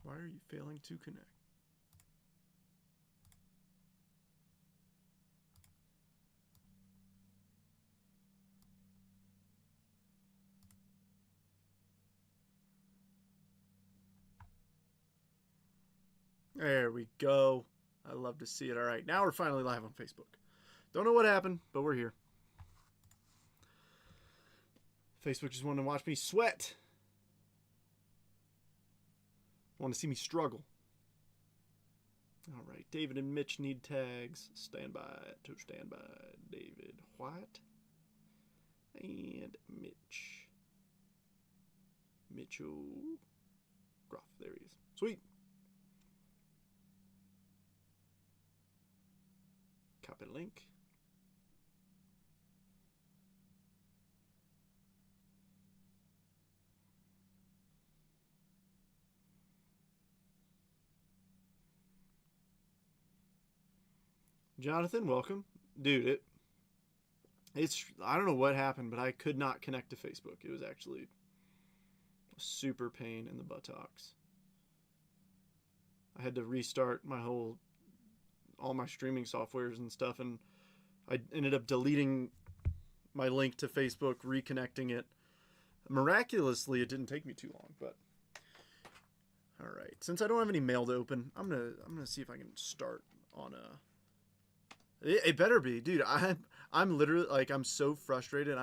Why are you failing to connect? There we go. I love to see it. All right, now we're finally live on Facebook. Don't know what happened, but we're here. Facebook just wanted to watch me sweat. Want to see me struggle. All right, David and Mitch need tags. Stand by to stand by. David White and Mitch. Mitchell Groff. There he is. Sweet. Copy link. Jonathan, welcome. Dude, it's I don't know what happened, but I could not connect to Facebook. It was actually a super pain in the buttocks. I had to restart all my streaming softwares and stuff, and I ended up deleting my link to Facebook, reconnecting it. Miraculously, it didn't take me too long, but all right. Since I don't have any mail to open, I'm gonna see if I can start on a. It better be, dude. I'm literally like I'm so frustrated.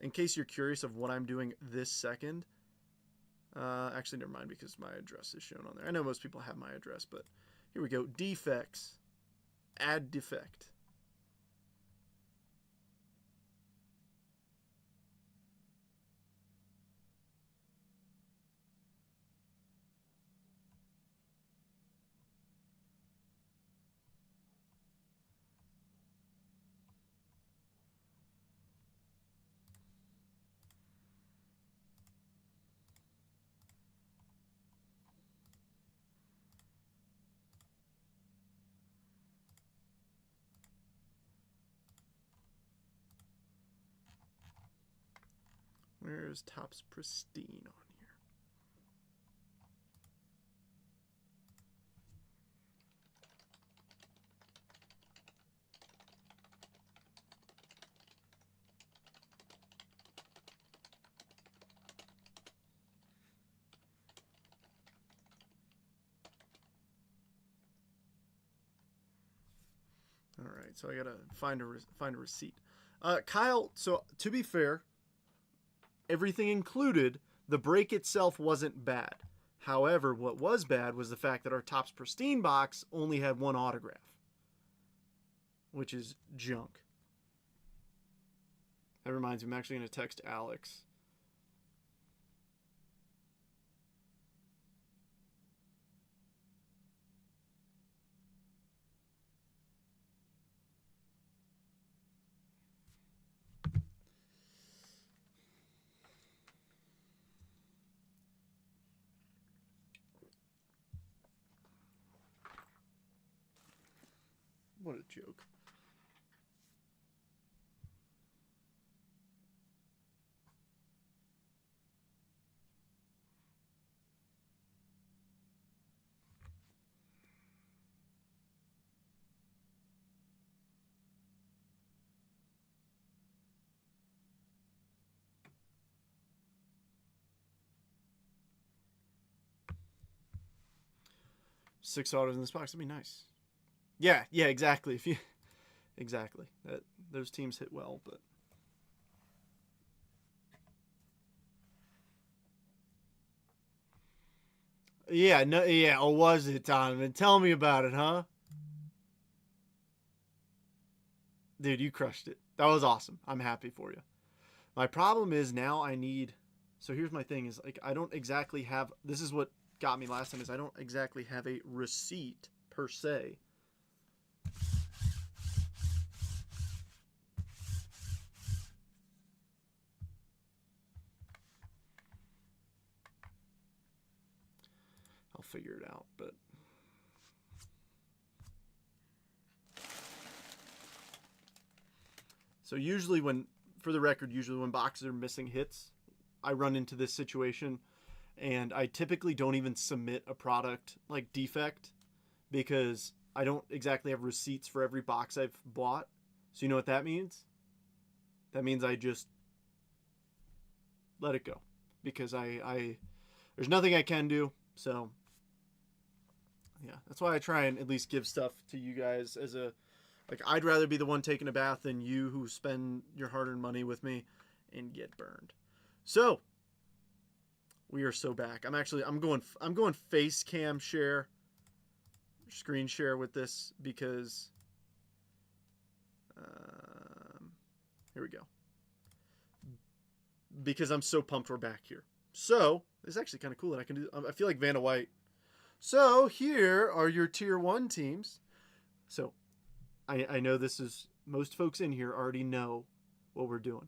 In case you're curious of what I'm doing this second. Actually, never mind because my address is shown on there. I know most people have my address, but here we go. Defects. Add defect. Where's Topps Pristine on here? All right, so I gotta find a receipt. Kyle, so to be fair, everything included, the break itself wasn't bad. However, what was bad was the fact that our Topps Pristine box only had one autograph, which is junk. That reminds me, I'm actually going to text Alex. What a joke. Six autos in this box would be nice. Yeah, exactly. Exactly. Those teams hit well, but yeah, no, yeah. Oh, was it, Donovan? Tell me about it, huh? Dude, you crushed it. That was awesome. I'm happy for you. My problem is now I need. So here's my thing: is like I don't exactly have. This is what got me last time: is I don't exactly have a receipt per se. I'll figure it out, but. So for the record, usually when boxes are missing hits, I run into this situation, And I typically don't even submit a product like defect because I don't exactly have receipts for every box I've bought. So you know what that means? That means I just let it go because I there's nothing I can do. So yeah, that's why I try and at least give stuff to you guys as a, like, I'd rather be the one taking a bath than you who spend your hard-earned money with me and get burned. So we are so back. I'm going face cam share, screen share with this because here we go. Because I'm so pumped we're back here. So it's actually kind of cool that I can do. I feel like Vanna White. So here are your tier 1 teams. So I know this is, most folks in here already know what we're doing.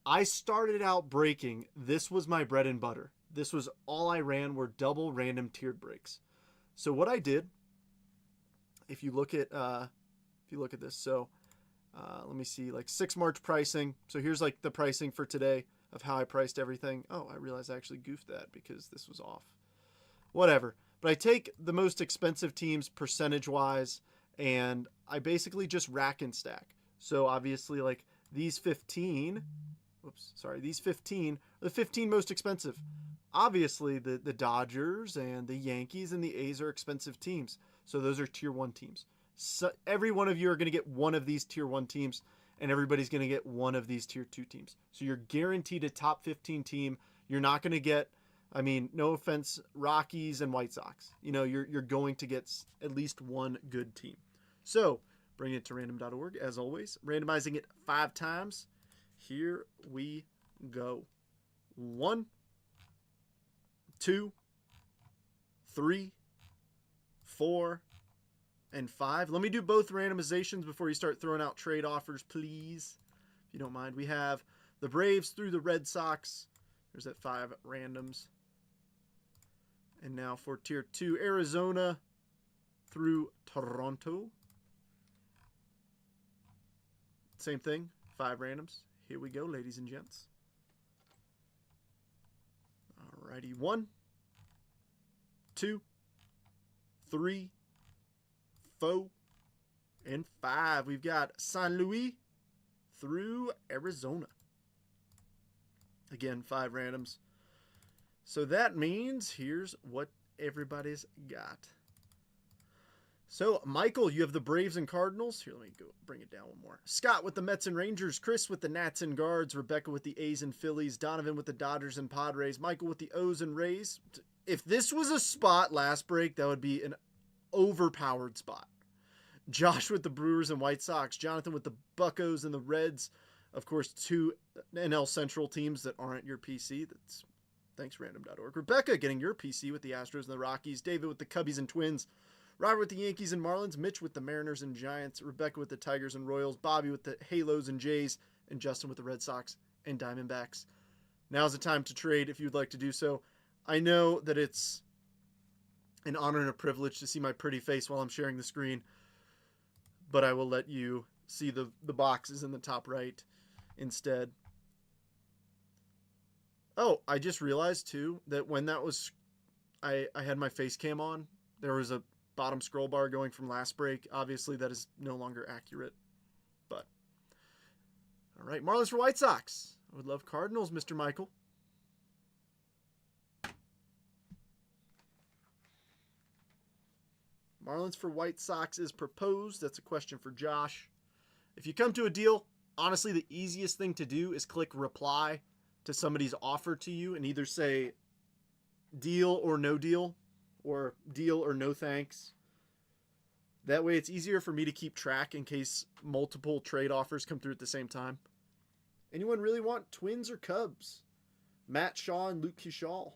I started out breaking. This was my bread and butter. This was all I ran were double random tiered breaks. So what I did, if you look at this, so let me see, like 6 March pricing. So here's like the pricing for today of how I priced everything. Oh, I realized I actually goofed that because this was off. Whatever. But I take the most expensive teams percentage wise and I basically just rack and stack. So obviously like these 15 are the 15 most expensive. Obviously the Dodgers and the Yankees and the A's are expensive teams. So those are tier 1 teams. So every one of you are going to get one of these tier 1 teams and everybody's going to get one of these tier 2 teams. So you're guaranteed a top 15 team. You're not going to get, I mean, no offense, Rockies and White Sox. You know, you're going to get at least one good team. So bring it to random.org as always, randomizing it 5 times. Here we go. 1, 2, 3, 4, and 5. Let me do both randomizations before you start throwing out trade offers, please. If you don't mind. We have the Braves through the Red Sox. There's that 5 randoms. And now for tier 2, Arizona through Toronto. Same thing, 5 randoms. Here we go, ladies and gents. Alrighty, 1, 2, 3, 4, and 5. We've got San Luis through Arizona. Again, 5 randoms. So that means here's what everybody's got. So, Michael, you have the Braves and Cardinals. Here, let me go bring it down one more. Scott with the Mets and Rangers. Chris with the Nats and Guards. Rebecca with the A's and Phillies. Donovan with the Dodgers and Padres. Michael with the O's and Rays. If this was a spot last break, that would be an overpowered spot. Josh with the Brewers and White Sox. Jonathan with the Buccos and the Reds. Of course, 2 NL Central teams that aren't your PC. That's thanks, random.org. Rebecca getting your PC with the Astros and the Rockies. David with the Cubbies and Twins. Robert with the Yankees and Marlins. Mitch with the Mariners and Giants. Rebecca with the Tigers and Royals. Bobby with the Halos and Jays. And Justin with the Red Sox and Diamondbacks. Now's the time to trade if you'd like to do so. I know that it's an honor and a privilege to see my pretty face while I'm sharing the screen, but I will let you see the boxes in the top right instead. Oh, I just realized too that when that was, I had my face cam on, there was a bottom scroll bar going from last break. Obviously that is no longer accurate, but all right. Marlins for White Sox. I would love Cardinals, Mr. Michael. Marlins for White Sox is proposed. That's a question for Josh. If you come to a deal, honestly, the easiest thing to do is click reply to somebody's offer to you and either say deal or no deal or deal or no thanks. That way it's easier for me to keep track in case multiple trade offers come through at the same time. Anyone really want Twins or Cubs? Matt Shaw and Luke Kishal.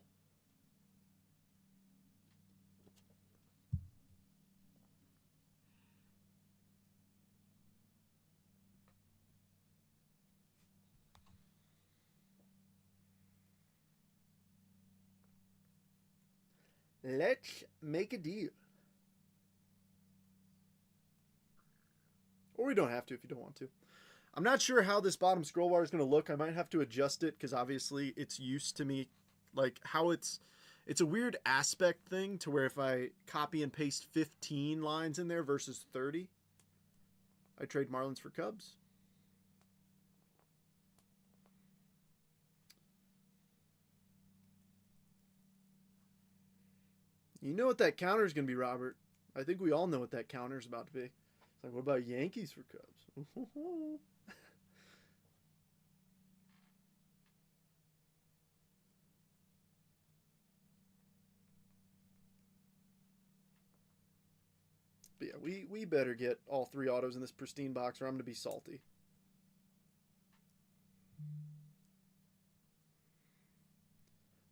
Let's make a deal. Or we don't have to if you don't want to. I'm not sure how this bottom scroll bar is going to look. I might have to adjust it because obviously it's used to me, like how it's It's a weird aspect thing to where if I copy and paste 15 lines in there versus 30, I trade Marlins for Cubs. You know what that counter is going to be, Robert. I think we all know what that counter is about to be. It's like, what about Yankees for Cubs? But yeah, we better get all 3 autos in this pristine box or I'm going to be salty.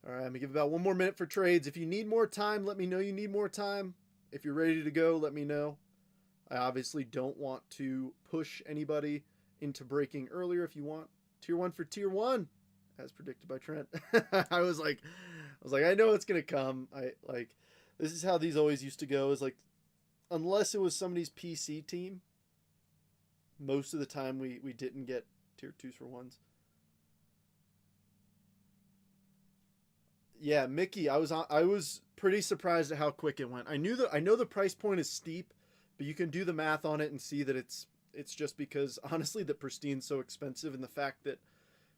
All right, I'm going to give about 1 more minute for trades. If you need more time, let me know you need more time. If you're ready to go, let me know. I obviously don't want to push anybody into breaking earlier. If you want tier 1 for tier 1, as predicted by Trent. I was like, I know it's going to come. This is how these always used to go, is like, unless it was somebody's PC team, most of the time we didn't get tier 2s for 1s. Yeah, Mickey, I was pretty surprised at how quick it went. I know the price point is steep, but you can do the math on it and see that it's just because honestly the Pristine's so expensive, and the fact that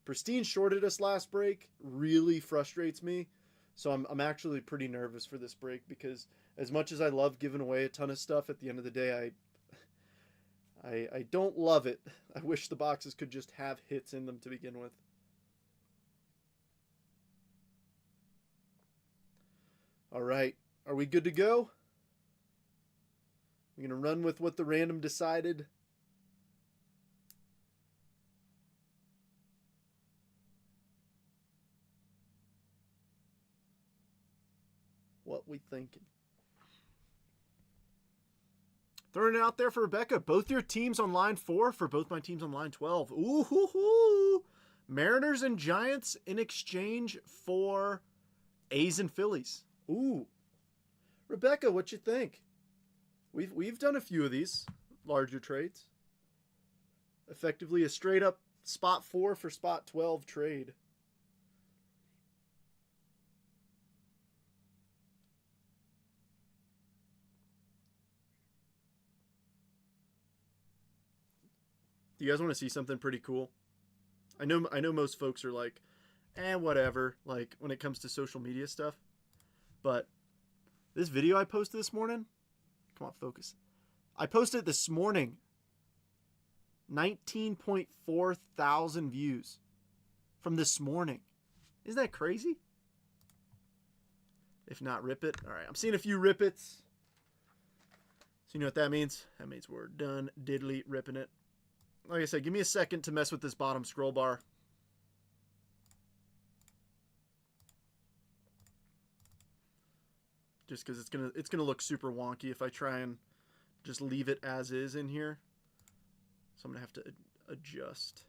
Pristine shorted us last break really frustrates me. So I'm actually pretty nervous for this break, because as much as I love giving away a ton of stuff, at the end of the day I don't love it. I wish the boxes could just have hits in them to begin with. All right, are we good to go? We're going to run with what the random decided. What we thinking? Throwing it out there for Rebecca. Both your teams on line 4 for both my teams on line 12. Ooh, hoo, hoo. Mariners and Giants in exchange for A's and Phillies. Ooh, Rebecca, what you think? We've done a few of these larger trades. Effectively a straight up spot 4 for spot 12 trade. Do you guys want to see something pretty cool? I know most folks are like, whatever, like when it comes to social media stuff. But this video I posted this morning, come on, focus. I posted it this morning. 19.4 thousand views from this morning. Isn't that crazy? If not, rip it. All right, I'm seeing a few rip its. So you know what that means? That means we're done diddly ripping it. Like I said, give me a second to mess with this bottom scroll bar. Just because it's gonna look super wonky if I try and just leave it as is in here. So I'm gonna have to adjust.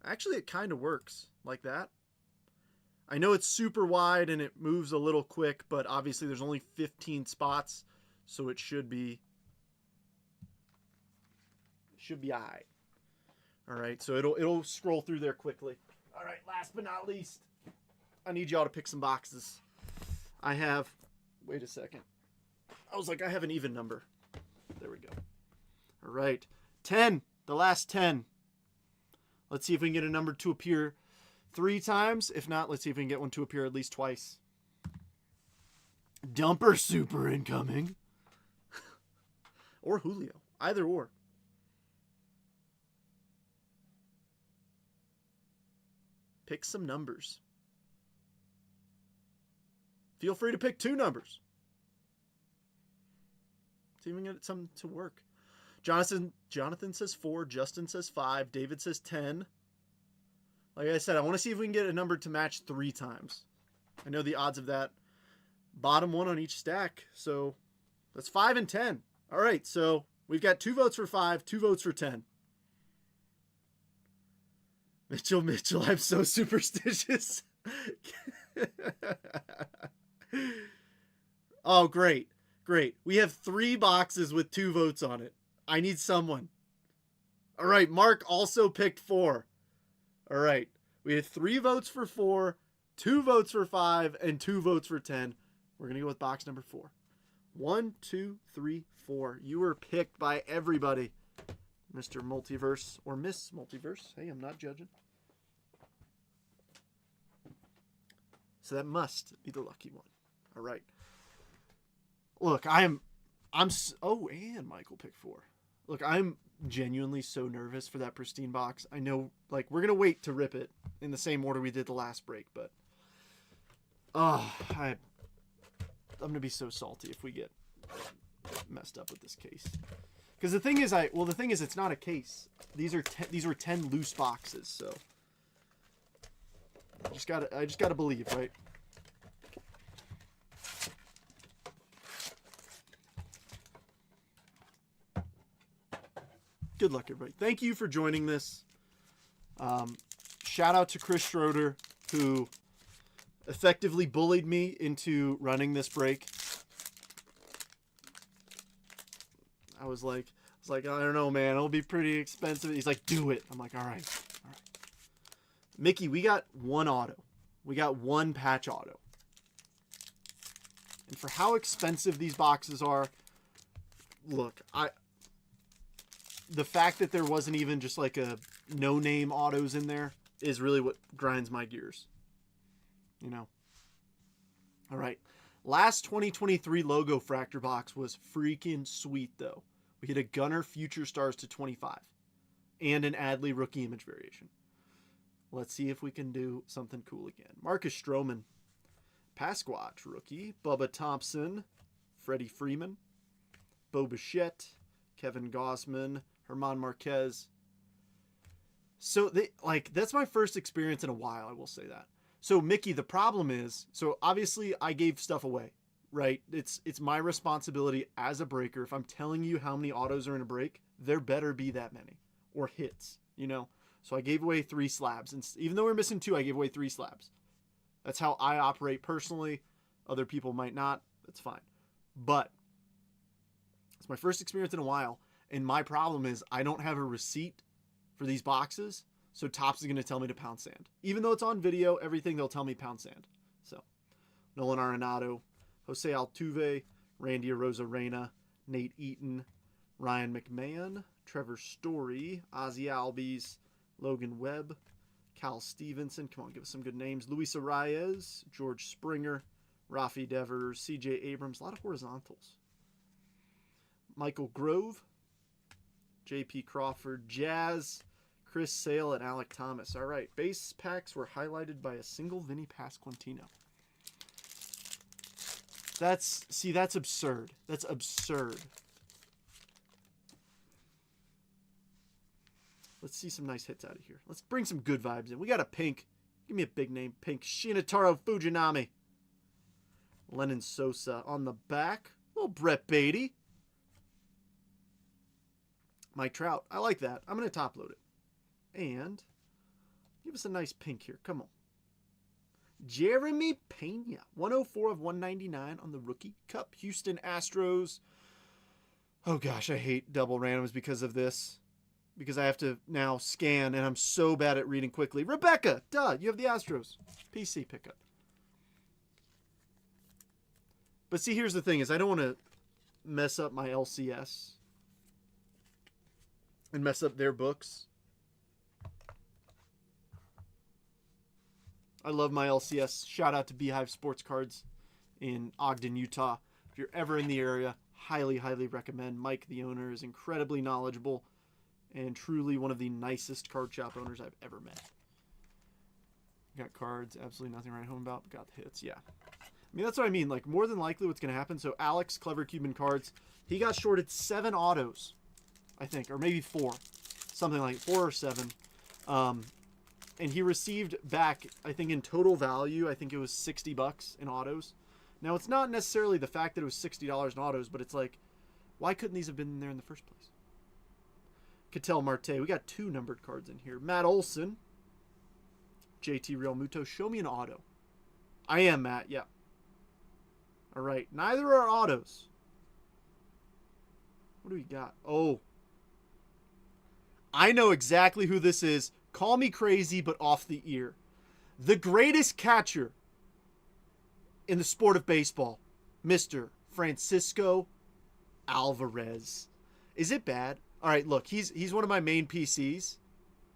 Actually, it kind of works like that. I know it's super wide and it moves a little quick, but obviously there's only 15 spots, so it should be all right. All right, so it'll scroll through there quickly. All right, last but not least, I need y'all to pick some boxes. I have, wait a second. I was like, I have an even number. There we go. All right, 10, the last 10. Let's see if we can get a number to appear 3 times. If not, let's see if we can get one to appear at least twice. Dumper super incoming. Or Julio. Either or. Pick some numbers. Feel free to pick 2 numbers. See if we can get something to work. Jonathan says 4. Justin says 5. David says 10. Like I said, I want to see if we can get a number to match 3 times. I know the odds of that. Bottom one on each stack. So that's 5 and 10. All right, so we've got 2 votes for 5, 2 votes for 10. Mitchell, I'm so superstitious. Oh, great. We have 3 boxes with 2 votes on it. I need someone. All right, Mark also picked 4. All right. We had 3 votes for 4, 2 votes for 5, and 2 votes for 10. We're going to go with box number 4. 1, 2, 3, 4. You were picked by everybody, Mr. Multiverse or Miss Multiverse. Hey, I'm not judging. So that must be the lucky one. All right. Look, and Michael picked 4. Look, I'm genuinely so nervous for that pristine box. I know, like, we're going to wait to rip it in the same order we did the last break, but I'm going to be so salty if we get messed up with this case. Because the thing is, it's not a case. These were 10 loose boxes, so I just gotta believe, right? Good luck, everybody. Thank you for joining this. Shout out to Chris Schroeder, who effectively bullied me into running this break. I was like, I don't know, man. It'll be pretty expensive. He's like, do it. I'm like, all right. Mickey, we got 1 auto. We got 1 patch auto. And for how expensive these boxes are, look, the fact that there wasn't even just like a no-name autos in there is really what grinds my gears. You know? All right. Last 2023 logo fractor box was freaking sweet, though. We hit a Gunner Future Stars to 25 and an Adley rookie image variation. Let's see if we can do something cool again. Marcus Stroman, Pasquatch rookie, Bubba Thompson, Freddie Freeman, Bo Bichette, Kevin Gossman, Herman Marquez. So that's my first experience in a while, I will say that. So Mickey, the problem is, so obviously I gave stuff away, right? It's my responsibility as a breaker. If I'm telling you how many autos are in a break, there better be that many, or hits, you know? So I gave away 3 slabs, and even though we're missing 2, I gave away 3 slabs. That's how I operate personally. Other people might not. That's fine. But it's my first experience in a while, and my problem is I don't have a receipt for these boxes, so Topps is going to tell me to pound sand. Even though it's on video, everything they'll tell me pound sand. So Nolan Arenado, Jose Altuve, Randy Arozarena, Nate Eaton, Ryan McMahon, Trevor Story, Ozzie Albies, Logan Webb, Cal Stevenson, come on, give us some good names, Luis Arias, George Springer, Rafi Devers, CJ Abrams, a lot of horizontals, Michael Grove, JP Crawford, Jazz, Chris Sale, and Alec Thomas. All right, base packs were highlighted by a single Vinny Pasquantino. That's absurd. That's absurd. Let's see some nice hits out of here. Let's bring some good vibes in. We got a pink. Give me a big name. Pink. Shinataro Fujinami. Lennon Sosa on the back. Little Brett Beatty. Mike Trout. I like that. I'm going to top load it. And give us a nice pink here. Come on. Jeremy Pena. 104 of 199 on the Rookie Cup. Houston Astros. Oh gosh, I hate double randoms because of this. Because I have to now scan, and I'm so bad at reading quickly. Rebecca, duh, you have the Astros. PC pickup. But see, here's the thing, is I don't want to mess up my LCS and mess up their books. I love my LCS. Shout out to Beehive Sports Cards in Ogden, Utah. If you're ever in the area, highly, highly recommend. Mike, the owner, is incredibly knowledgeable and truly one of the nicest card shop owners I've ever met. Got cards, absolutely nothing to write home about, but got the hits, yeah. I mean, that's what I mean. Like, more than likely what's going to happen. So, Alex, Clever Cuban Cards, he got shorted 7 autos, I think, or maybe 4. Something like 4 or 7. And he received back, I think in total value, I think it was $60 in autos. Now, it's not necessarily the fact that it was $60 in autos, but it's like, why couldn't these have been there in the first place? Ketel Marte. We got 2 numbered cards in here. Matt Olson. JT Real Muto. Show me an auto. I am, Matt. Yeah. All right. Neither are autos. What do we got? Oh. I know exactly who this is. Call me crazy, but off the ear. The greatest catcher in the sport of baseball, Mr. Francisco Alvarez. Is it bad? All right, look, he's one of my main PCs.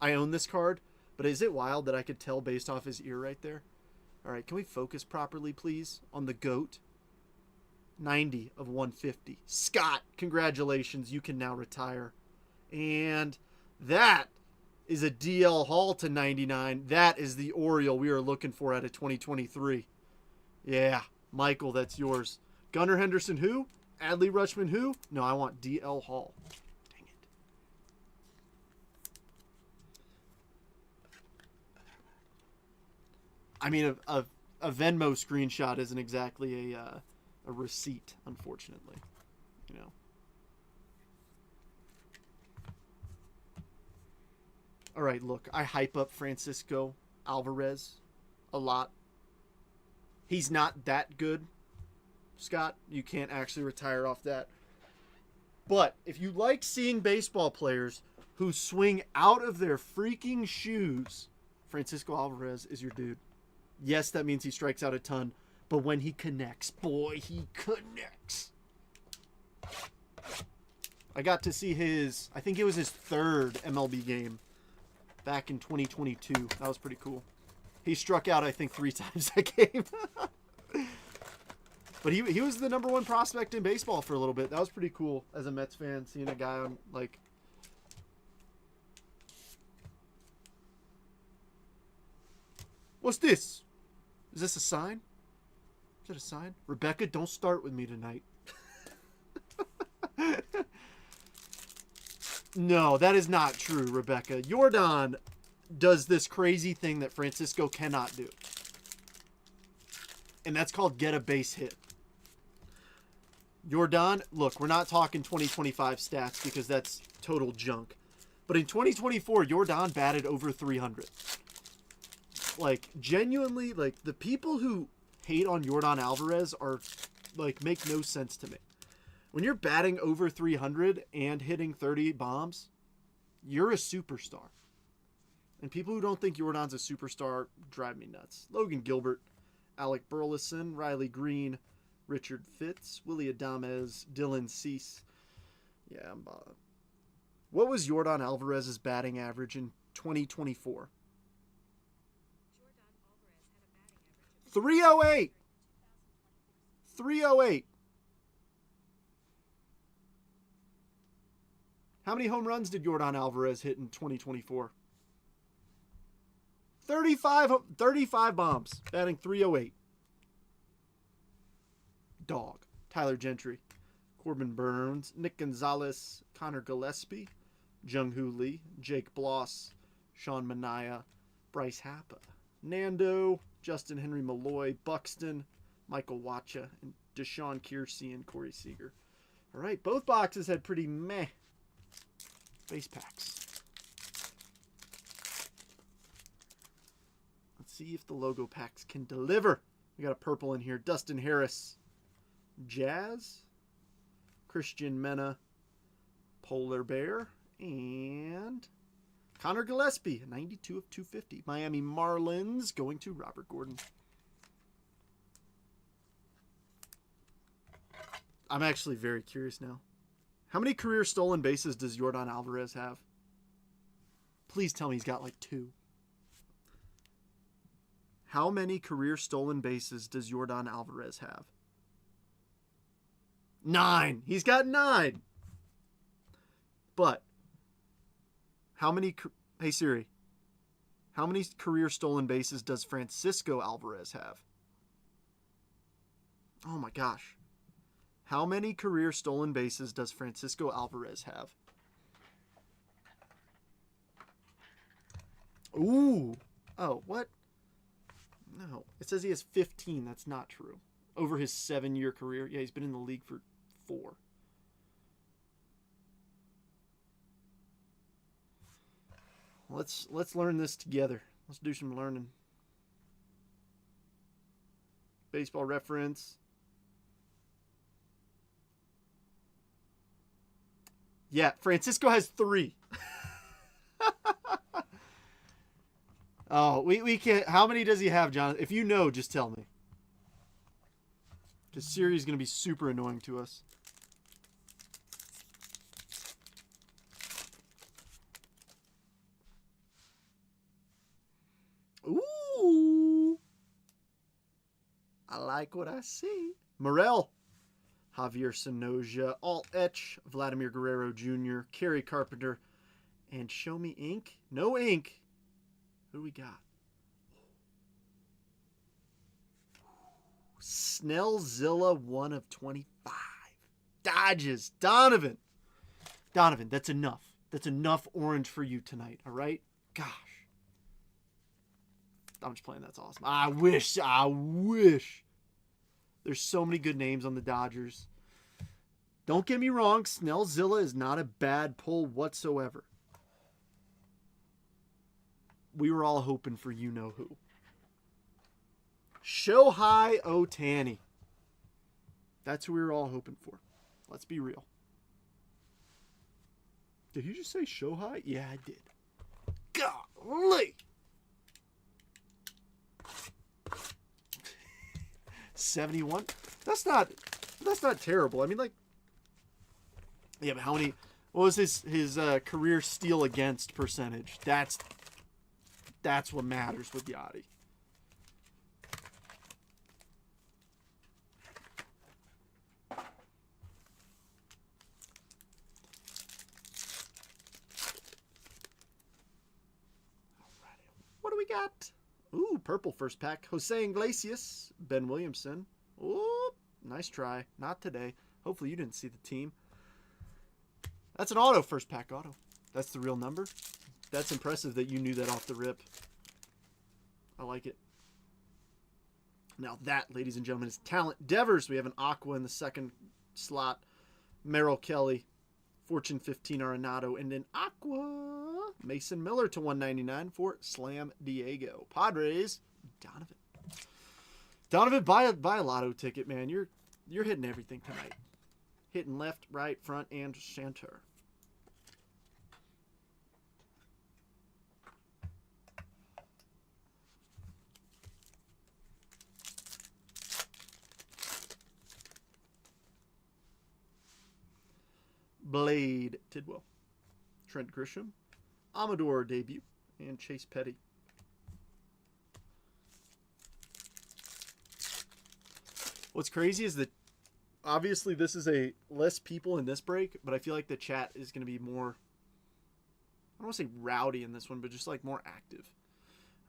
I own this card, but is it wild that I could tell based off his ear right there? All right, can we focus properly, please, on the GOAT? 90 of 150. Scott, congratulations. You can now retire. And that is a DL Hall to 99. That is the Oriole we are looking for out of 2023. Yeah, Michael, that's yours. Gunnar Henderson, who? Adley Rutschman, who? No, I want DL Hall. Dang it. I mean, a Venmo screenshot isn't exactly a receipt, unfortunately. You know. All right, look, I hype up Francisco Alvarez a lot. He's not that good, Scott. You can't actually retire off that. But if you like seeing baseball players who swing out of their freaking shoes, Francisco Alvarez is your dude. Yes, that means he strikes out a ton, but when he connects, boy, he connects. I got to see I think it was his third MLB game back in 2022. That was pretty cool. He struck out, I think, 3 times that game. But he was the number 1 prospect in baseball for a little bit. That was pretty cool as a Mets fan, seeing a guy on, like... What's this? Is this a sign? Is that a sign? Rebecca, don't start with me tonight. No, that is not true, Rebecca. Yordan does this crazy thing that Francisco cannot do. And that's called get a base hit. Yordan, look, we're not talking 2025 stats because that's total junk. But in 2024, Yordan batted over 300. Like, genuinely, like, the people who hate on Yordan Alvarez are, like, make no sense to me. When you're batting over 300 and hitting 30 bombs, you're a superstar. And people who don't think Yordan's a superstar drive me nuts. Logan Gilbert, Alec Burleson, Riley Green, Richard Fitz, Willie Adames, Dylan Cease. Yeah, I'm What was Yordan Alvarez's batting average in 2024? 308. 308. How many home runs did Yordan Alvarez hit in 2024? 35 bombs, batting 308. Dog. Tyler Gentry, Corbin Burns, Nick Gonzalez, Connor Gillespie, Jung-Hoo Lee, Jake Bloss, Sean Manaea, Bryce Happa, Nando, Justin Henry Malloy, Buxton, Michael Wacha, and Deshaun Kiersey and Corey Seager. All right, both boxes had pretty meh base packs. Let's see if the logo packs can deliver. We got a purple in here. Dustin Harris, Jazz, Christian Mena, Polar Bear, and Connor Gillespie, 92 of 250. Miami Marlins going to Robert Gordon. I'm actually very curious now. How many career stolen bases does Yordan Alvarez have? Please tell me he's got like 2. How many career stolen bases does Yordan Alvarez have? 9. He's got 9. But how many... Hey Siri. How many career stolen bases does Francisco Alvarez have? Oh my gosh. How many career stolen bases does Francisco Alvarez have? Ooh. Oh, what? No. It says he has 15. That's not true. Over his 7-year career. Yeah, he's been in the league for 4. Let's learn this together. Let's do some learning. Baseball Reference. Yeah, Francisco has 3. Oh, we can't. How many does he have, John? If you know, just tell me. Because Siri's going to be super annoying to us. Ooh. I like what I see. Morel. Javier Sonoja. Alt Etch. Vladimir Guerrero Jr. Kerry Carpenter. And Show Me Ink. No ink. Who do we got? Snellzilla, 1 of 25. Dodges. Donovan. Donovan, that's enough. That's enough orange for you tonight, all right? Gosh. I'm just playing. That's awesome. I wish. There's so many good names on the Dodgers. Don't get me wrong. Snellzilla is not a bad pull whatsoever. We were all hoping for you-know-who. Shohei Ohtani. That's who we were all hoping for. Let's be real. Did you just say Shohei? Yeah, I did. Golly. 71. That's not terrible. I mean, like, yeah, but how many? What was his career steal against percentage? That's what matters with Yachty. What do we got? Ooh, purple first pack. Jose Iglesias, Ben Williamson. Ooh, nice try. Not today. Hopefully you didn't see the team. That's an auto, first pack auto. That's the real number. That's impressive that you knew that off the rip. I like it. Now that, ladies and gentlemen, is Talent Devers. We have an Aqua in the second slot. Merrill Kelly. Fortune 15 Arenado. And an Aqua. Mason Miller to 199 for Slam Diego. Padres. Donovan. Donovan, buy a lotto ticket, man. You're hitting everything tonight. Hitting left, right, front, and center. Blade Tidwell. Trent Grisham. Amador debut. And Chase Petty. What's crazy is that obviously this is a less people in this break, but I feel like the chat is going to be more, I don't want to say rowdy in this one, but just like more active.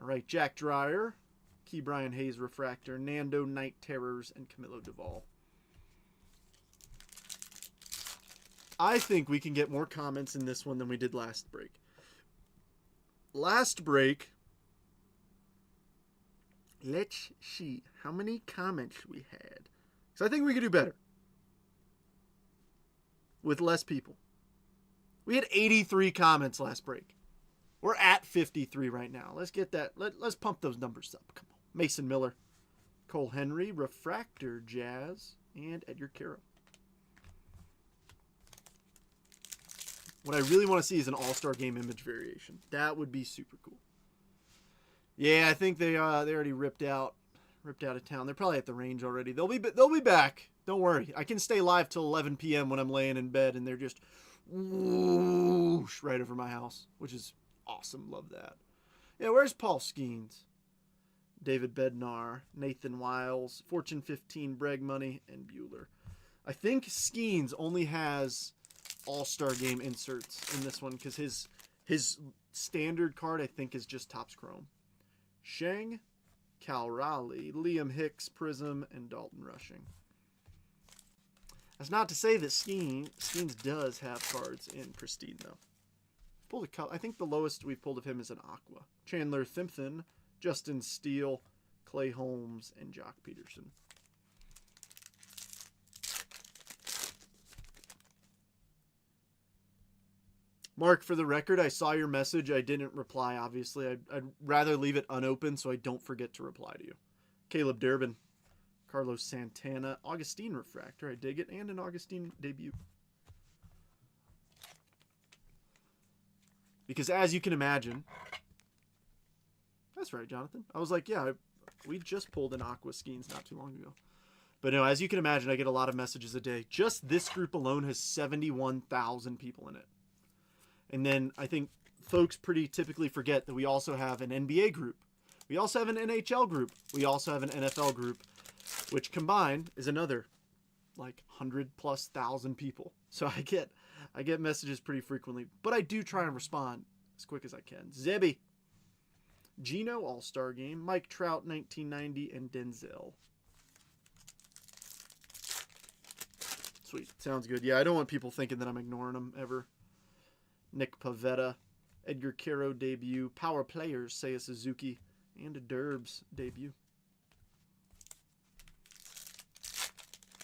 All right, Jack Dreyer, Key Brian Hayes Refractor, Nando Night Terrors, and Camilo Duvall. I think we can get more comments in this one than we did last break. Last break, let's see how many comments we had. Because I think we could do better with less people. We had 83 comments last break. We're at 53 right now. Let's get that. Let's pump those numbers up. Come on. Mason Miller, Cole Henry, Refractor Jazz, and Edgar Caro. What I really want to see is an All-Star Game image variation. That would be super cool. Yeah, I think they already ripped out of town. They're probably at the range already. They'll be back. Don't worry. I can stay live till 11 p.m. when I'm laying in bed, and they're just whoosh right over my house, which is awesome. Love that. Yeah, where's Paul Skeens? David Bednar, Nathan Wiles, Fortune 15, Breg Money, and Bueller. I think Skeens only has All-Star Game inserts in this one because his standard card, I think, is just Topps Chrome. Sheng, Cal Raleigh, Liam Hicks, Prism, and Dalton Rushing. That's not to say that Skeens does have cards in Pristine, though. Pulled I think the lowest we've pulled of him is an Aqua. Chandler Thimpton, Justin Steele, Clay Holmes, and Jock Peterson. Mark, for the record, I saw your message. I didn't reply, obviously. I'd rather leave it unopened so I don't forget to reply to you. Caleb Durbin, Carlos Santana, Augustine Refractor. I dig it. And an Augustine debut. Because as you can imagine, That's right, Jonathan. I was like, yeah, we just pulled an Aqua Skeins not too long ago. But no, as you can imagine, I get a lot of messages a day. Just this group alone has 71,000 people in it. And then I think folks pretty typically forget that we also have an NBA group. We also have an NHL group. We also have an NFL group, which combined is another like 100,000+ people. So I get messages pretty frequently, but I do try and respond as quick as I can. Zebby, Gino All-Star Game, Mike Trout 1990, and Denzel. Sweet. Sounds good. Yeah, I don't want people thinking that I'm ignoring them ever. Nick Pavetta, Edgar Caro debut, Power Players, Seiya Suzuki, and a Derbs debut.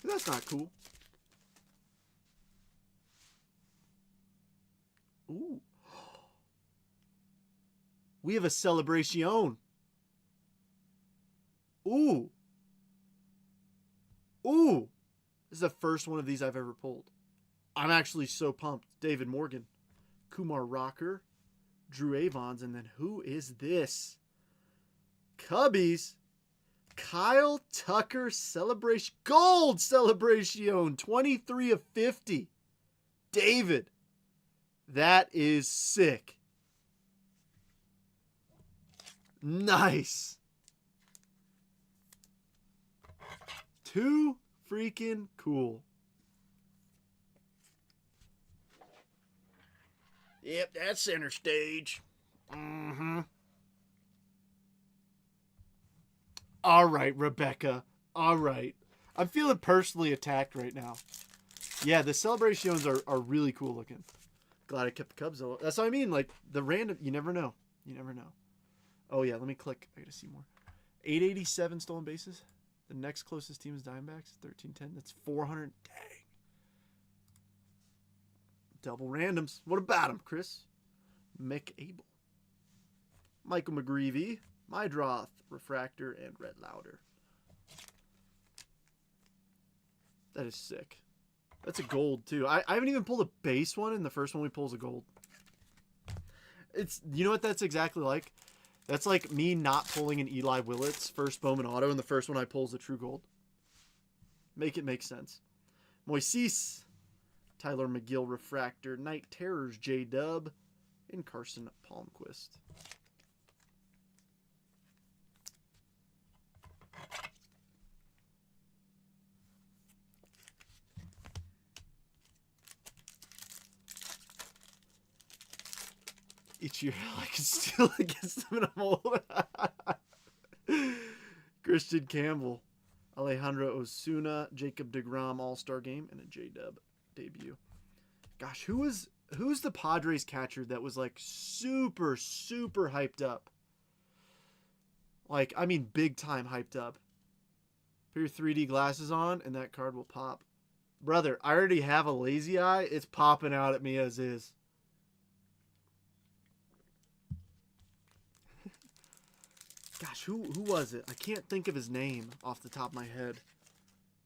That's not cool. Ooh. We have a celebration. Ooh. Ooh. This is the first one of these I've ever pulled. I'm actually so pumped. David Morgan, Kumar Rocker, Drew Avons, and then who is this? Cubbies. Kyle Tucker celebration. Gold celebration. 23 of 50. David. That is sick. Nice. Too freaking cool. Yep, that's center stage. Mm-hmm. All right, Rebecca. All right. I'm feeling personally attacked right now. Yeah, the celebrations are really cool looking. Glad I kept the Cubs though. That's what I mean. Like the random, you never know. You never know. Oh yeah, let me click. I gotta see more. 887 stolen bases. The next closest team is Diamondbacks. 1310. That's 400. Dang. Double randoms. What about him, Chris? Mick Abel. Michael McGreevy. Mydroth. Refractor. And Red Lauder. That is sick. That's a gold, too. I haven't even pulled a base one, and the first one we pull is a gold. It's, you know what that's exactly like? That's like me not pulling an Eli Willits first Bowman auto, and the first one I pull is a true gold. Make it make sense. Moises, Tyler McGill Refractor, Night Terrors J-Dub, and Carson Palmquist. Each year I can steal against them and I'm old. Christian Campbell, Alejandro Osuna, Jacob deGrom All-Star Game, and a J-Dub debut. Gosh, who's the Padres catcher that was like super, super hyped up? Like, I mean big time hyped up. Put your 3D glasses on and that card will pop. Brother, I already have a lazy eye. It's popping out at me as is. Gosh, who was it? I can't think of his name off the top of my head.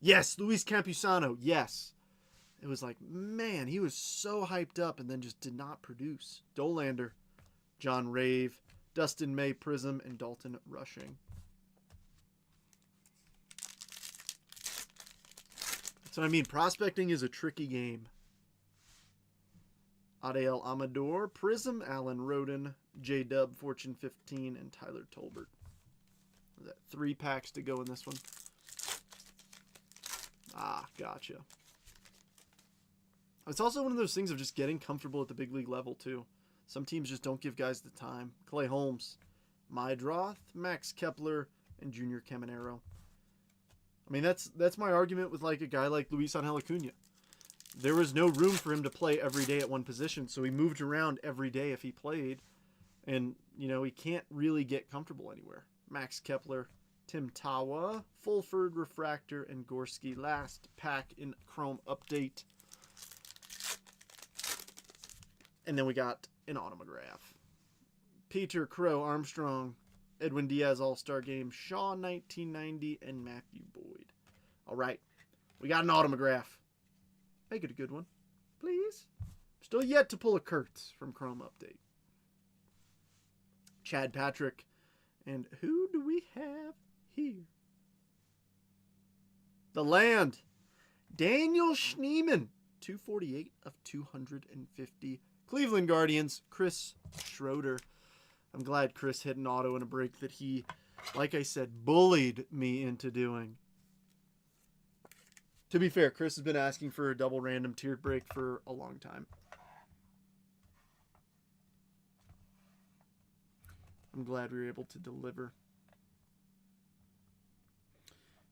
Yes, Luis Campusano. Yes. It was like, man, he was so hyped up and then just did not produce. Dolander, John Rave, Dustin May Prism, and Dalton Rushing. So, I mean, prospecting is a tricky game. Adael Amador, Prism, Alan Roden, J-Dub, Fortune 15, and Tyler Tolbert. Is that 3 packs to go in this one? Ah, gotcha. It's also one of those things of just getting comfortable at the big league level, too. Some teams just don't give guys the time. Clay Holmes, Mydroth, Max Kepler, and Junior Caminero. I mean, that's my argument with like a guy like Luis Angel Acuna. There was no room for him to play every day at one position, so he moved around every day if he played. And, you know, he can't really get comfortable anywhere. Max Kepler, Tim Tawa, Fulford, Refractor, and Gorski. Last pack in Chrome Update. And then we got an autograph. Peter Crow Armstrong, Edwin Diaz All-Star Game, Shaw 1990, and Matthew Boyd. All right, we got an autograph. Make it a good one, please. Still yet to pull a Kurtz from Chrome Update. Chad Patrick And who do we have here? The Land. Daniel Schneemann. 248 of 250. Cleveland Guardians. Chris Schroeder. I'm glad Chris hit an auto in a break that he, like I said, bullied me into doing. To be fair, Chris has been asking for a double random tiered break for a long time. I'm glad we were able to deliver.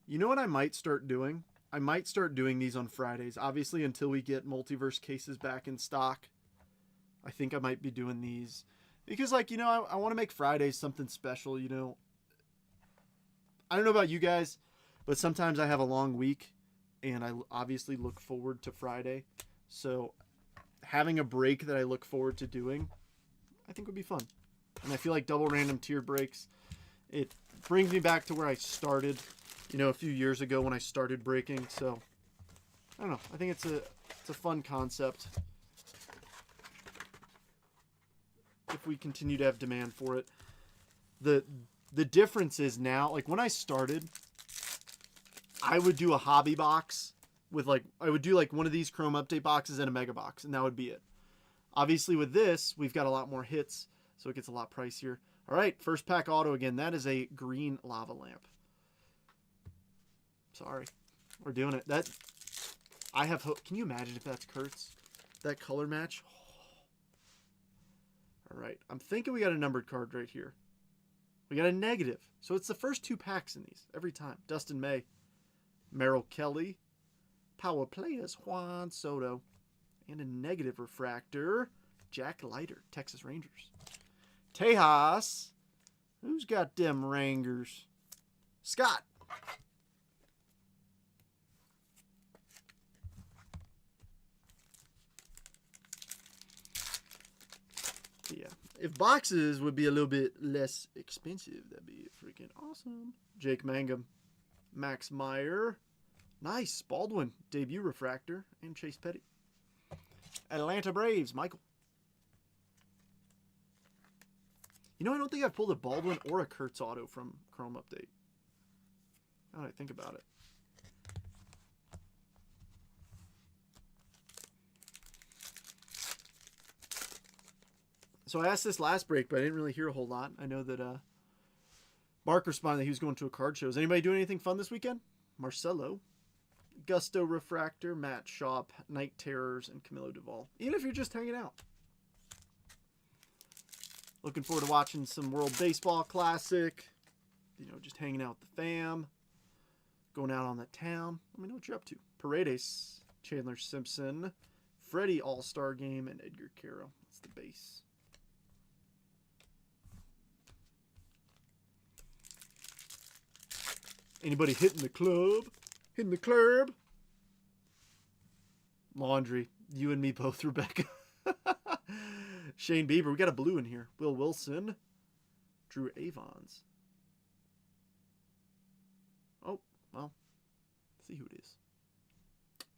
You know what I might start doing? I might start doing these on Fridays. Obviously, until we get multiverse cases back in stock, I think I might be doing these. Because, like, you know, I want to make Fridays something special, you know. I don't know about you guys, but sometimes I have a long week, and I obviously look forward to Friday. So, having a break that I look forward to doing, I think would be fun. And I feel like double random tiered breaks, it brings me back to where I started, you know, a few years ago when I started breaking. So, I don't know. I think it's a fun concept. If we continue to have demand for it. The difference is now, like when I started, I would do a hobby box with like, I would do like one of these Chrome update boxes and a mega box, and that would be it. Obviously with this, we've got a lot more hits, so it gets a lot pricier. All right, first pack auto again. That is a green lava lamp. Sorry, we're doing it. That I have hope. Can you imagine if that's Kurtz? That color match. All right, I'm thinking we got a numbered card right here. We got a negative, so it's the first two packs in these every time. Dustin May, Merrill Kelly, power players Juan Soto, and a negative refractor, Jack Leiter, Texas Rangers. Tejas, who's got them Rangers? Scott. Yeah, if boxes would be a little bit less expensive, that'd be freaking awesome. Jake Mangum, Max Meyer, nice. Baldwin, debut refractor, and Chase Petty. Atlanta Braves, Michael. You know, I don't think I've pulled a Baldwin or a Kurtz auto from Chrome Update. Now that I think about it. So I asked this last break, but I didn't really hear a whole lot. I know that Mark responded that he was going to a card show. Is anybody doing anything fun this weekend? Marcelo, Gusto Refractor, Matt Shaw, Night Terrors, and Camilo Duvall. Even if you're just hanging out. Looking forward to watching some World Baseball Classic. You know, just hanging out with the fam. Going out on the town. Let me know what you're up to. Paredes, Chandler Simpson, Freddie All-Star Game, and Edgar Caro. That's the base. Anybody hitting the club? Hitting the club? Laundry. You and me both, Rebecca. Shane Bieber. We got a blue in here. Will Wilson. Drew Avons. Oh, well. Let's see who it is.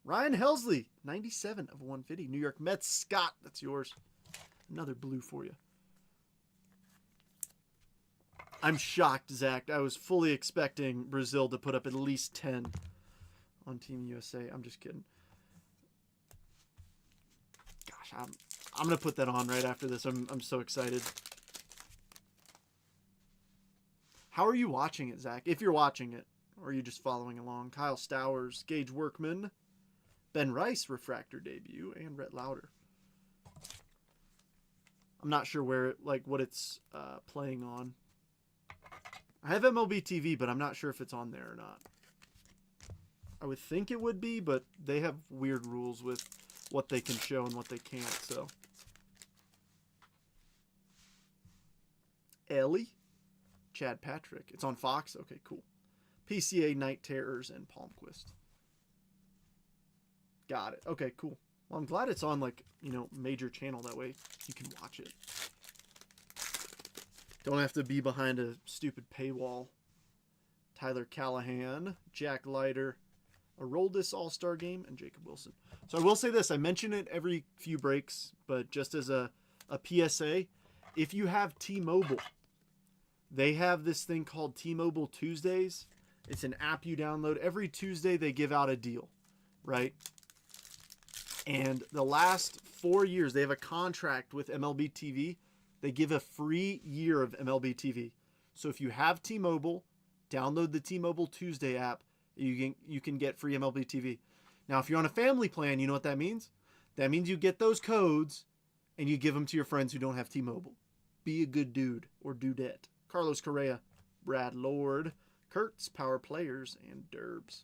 Ryan Helsley. 97 of 150. New York Mets. Scott. That's yours. Another blue for you. I'm shocked, Zach. I was fully expecting Brazil to put up at least 10 on Team USA. I'm just kidding. Gosh, I'm going to put that on right after this. I'm so excited. How are you watching it, Zach? If you're watching it, or are you just following along? Kyle Stowers, Gage Workman, Ben Rice refractor debut, and Rhett Lauder. I'm not sure where, like, what it's playing on. I have MLB TV, but I'm not sure if it's on there or not. I would think it would be, but they have weird rules with what they can show and what they can't, so. Ellie, Chad Patrick. It's on Fox? Okay, cool. PCA, Night Terrors, and Palmquist. Got it. Okay, cool. Well, I'm glad it's on, like, you know, major channel. That way you can watch it. Don't have to be behind a stupid paywall. Tyler Callahan, Jack Leiter, Aroldis All-Star Game, and Jacob Wilson. So I will say this. I mention it every few breaks, but just as a PSA, if you have T-Mobile, They have this thing called T-Mobile Tuesdays. It's an app you download. Every Tuesday they give out a deal, right? And the last 4 years, they have a contract with MLB TV. They give a free year of MLB TV. So if you have T-Mobile, download the T-Mobile Tuesday app. You can get free MLB TV. Now, if you're on a family plan, you know what that means? That means you get those codes and you give them to your friends who don't have T-Mobile. Be a good dude or dudette. Carlos Correa, Brad Lord, Kurtz, Power Players, and Derbs.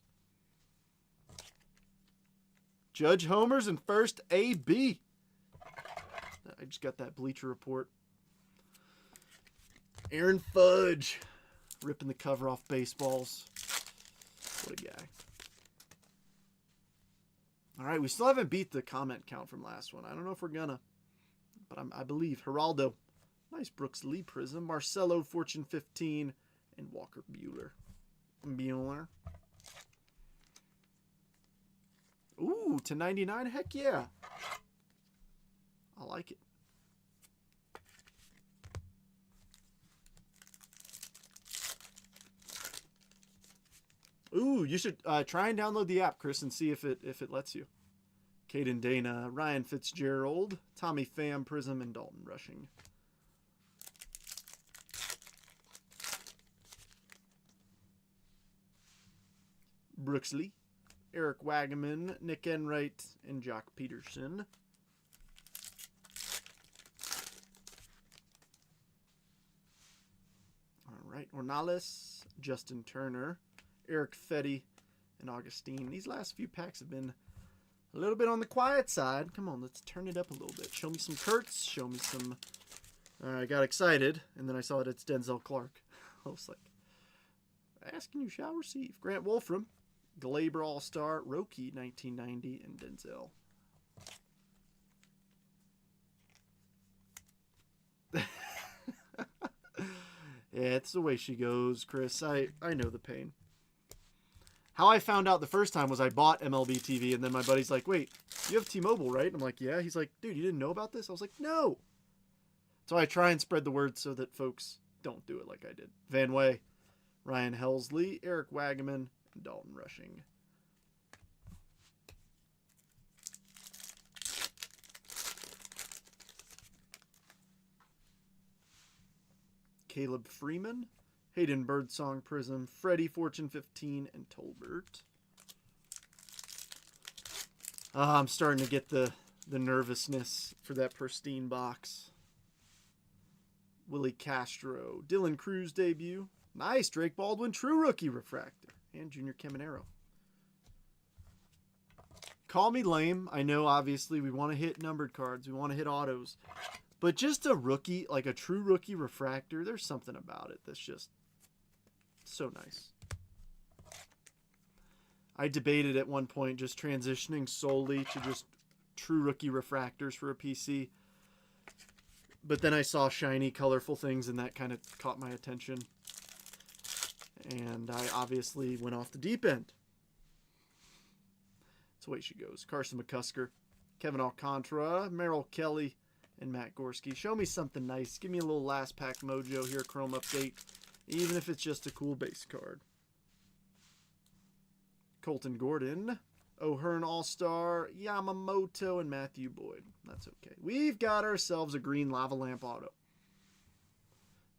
Judge homers and first AB. I just got that Bleacher Report. Aaron Fudge, ripping the cover off baseballs. What a guy. All right, we still haven't beat the comment count from last one. I don't know if we're gonna, but I believe. Geraldo, nice Brooks Lee Prism. Marcelo, Fortune 15, and Walker Buehler. Ooh, to 99. Heck yeah. I like it. Ooh, you should try and download the app, Chris, and see if it lets you. Caden Dana, Ryan Fitzgerald, Tommy Pham, Prism, and Dalton Rushing. Brooks Lee, Eric Wagaman, Nick Enright, and Jock Peterson. All right, Ornelas, Justin Turner, Eric Fetty, and Augustine. These last few packs have been a little bit on the quiet side. Come on, let's turn it up a little bit. Show me some Kurtz. Show me some... I got excited, and then I saw that it's Denzel Clark. I was like, asking you shall receive. Grant Wolfram, Glaber All-Star, Roki 1990, and Denzel. Yeah, it's the way she goes, Chris. I know the pain. How I found out the first time was I bought MLB TV, and then my buddy's like, wait, you have T-Mobile, right? And I'm like, yeah. He's like, dude, you didn't know about this? I was like, no. So I try and spread the word so that folks don't do it like I did. Van Way, Ryan Helsley, Eric Wagaman, and Dalton Rushing. Caleb Freeman, Hayden Birdsong Prism, Freddie Fortune 15, and Tolbert. I'm starting to get the nervousness for that pristine box. Willie Castro, Dylan Cruz debut. Nice, Drake Baldwin, true rookie refractor. And Junior Caminero. Call me lame. I know, obviously, we want to hit numbered cards. We want to hit autos. But just a rookie, like a true rookie refractor, there's something about it that's just so nice. I debated at one point just transitioning solely to just true rookie refractors for a PC. But then I saw shiny, colorful things, and that kind of caught my attention. And I obviously went off the deep end. That's the way she goes. Carson McCusker, Kevin Alcantara, Merrill Kelly, and Matt Gorski. Show me something nice. Give me a little last pack mojo here, Chrome update. Even if it's just a cool base card. Colton Gordon, O'Hearn All-Star, Yamamoto, and Matthew Boyd. That's okay. We've got ourselves a green lava lamp auto.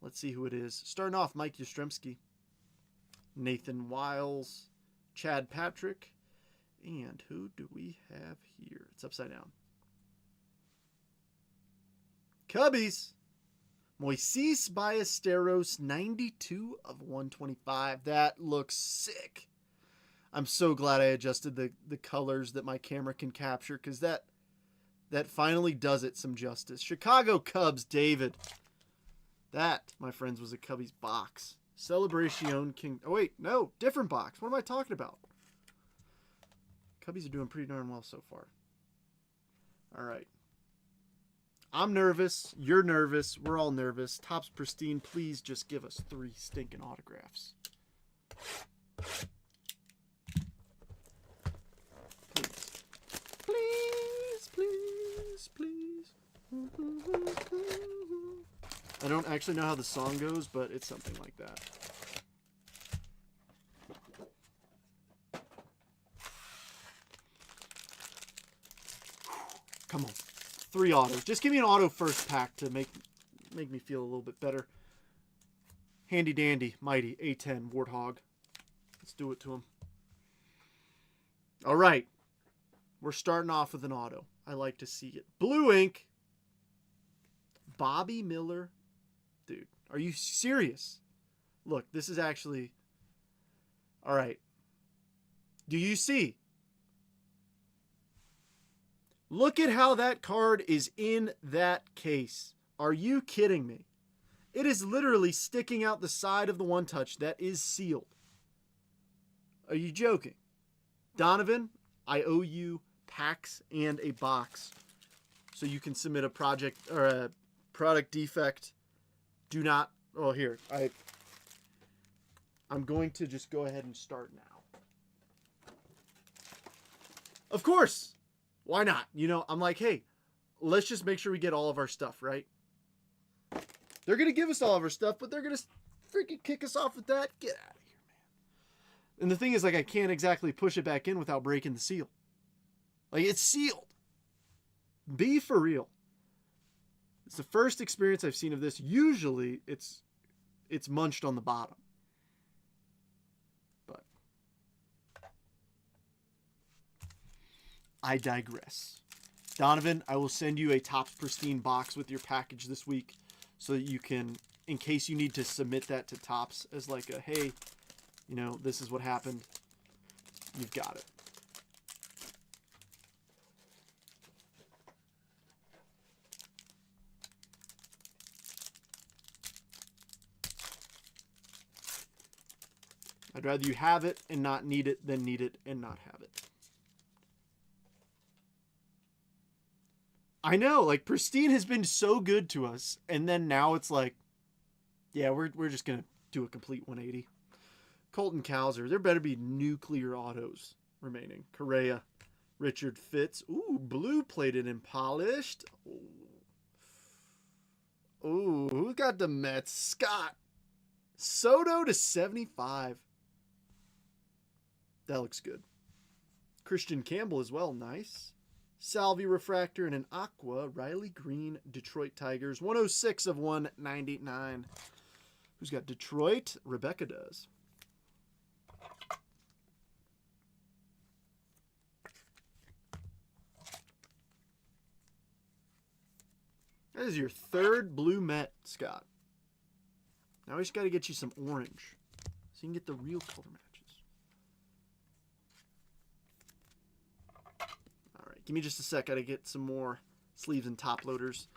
Let's see who it is. Starting off, Mike Yastrzemski, Nathan Wiles, Chad Patrick, and who do we have here? It's upside down. Cubbies, Moises Ballesteros, 92 of 125. That looks sick. I'm so glad I adjusted the colors that my camera can capture, because that finally does it some justice. Chicago Cubs, David. That, my friends, was a Cubbies box. Celebration King. Oh, wait, no, different box. What am I talking about? Cubbies are doing pretty darn well so far. All right. I'm nervous. You're nervous. We're all nervous. Topps Pristine, please just give us 3 stinking autographs. Please, please, please. I don't actually know how the song goes, but it's something like that. Come on. 3 autos. Just give me an auto first pack to make me feel a little bit better. Handy dandy, mighty, A10, Warthog. Let's do it to him. All right. We're starting off with an auto. I like to see it. Blue ink. Bobby Miller. Dude, are you serious? Look, this is actually... All right. Do you see? Look at how that card is in that case. Are you kidding me? It is literally sticking out the side of the one touch that is sealed. Are you joking? Donovan, I owe you packs and a box so you can submit a project or a product defect. Do not... Oh, here. I'm going to just go ahead and start now. Of course. Why not? You know, I'm like, hey, let's just make sure we get all of our stuff, right? They're going to give us all of our stuff, but they're going to freaking kick us off with that. Get out of here, man. And the thing is, like, I can't exactly push it back in without breaking the seal. Like, it's sealed. Be for real. It's the first experience I've seen of this. Usually, it's munched on the bottom. But I digress. Donovan, I will send you a Topps Pristine box with your package this week so that you can, in case you need to submit that to Topps as like a, hey, you know, this is what happened. You've got it. I'd rather you have it and not need it than need it and not have it. I know, like, Pristine has been so good to us, and then now it's like, yeah, we're just going to do a complete 180. Colton Cowser, there better be nuclear autos remaining. Correa, Richard Fitz. Ooh, blue plated and polished. Ooh, who got the Mets? Scott. Soto to 75. That looks good. Christian Campbell as well. Nice. Salvi Refractor and an Aqua. Riley Green, Detroit Tigers. 106 of 199. Who's got Detroit? Rebecca does. That is your third blue Met, Scott. Now we just got to get you some orange so you can get the real color matches. All right, give me just a sec. I got to get some more sleeves and top loaders.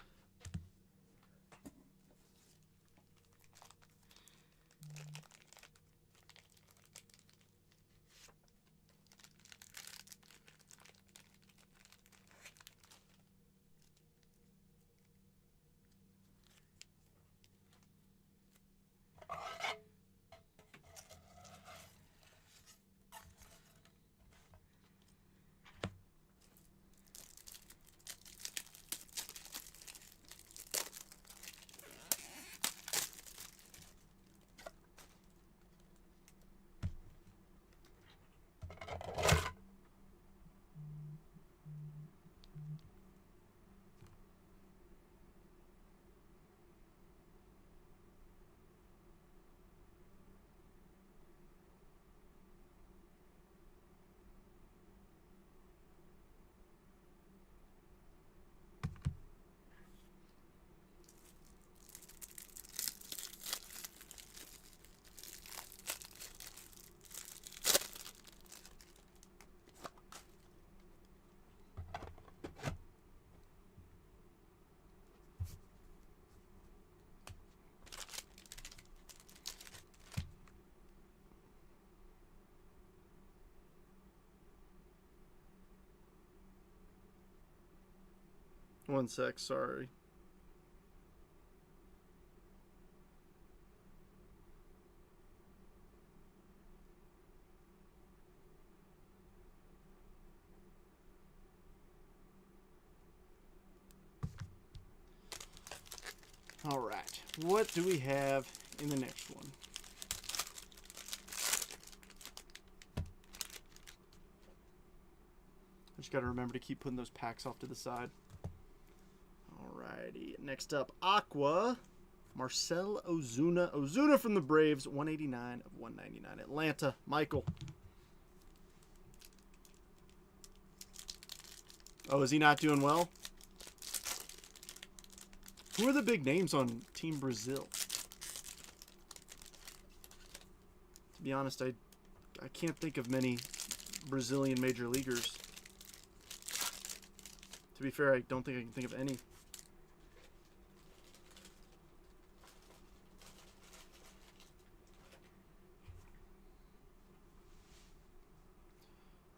One sec, sorry. All right. What do we have in the next one? I just got to remember to keep putting those packs off to the side. Alrighty. Next up, Aqua. Marcel Ozuna. Ozuna from the Braves. 189 of 199. Atlanta. Michael. Oh, is he not doing well? Who are the big names on Team Brazil? To be honest, I can't think of many Brazilian major leaguers. To be fair, I don't think I can think of any.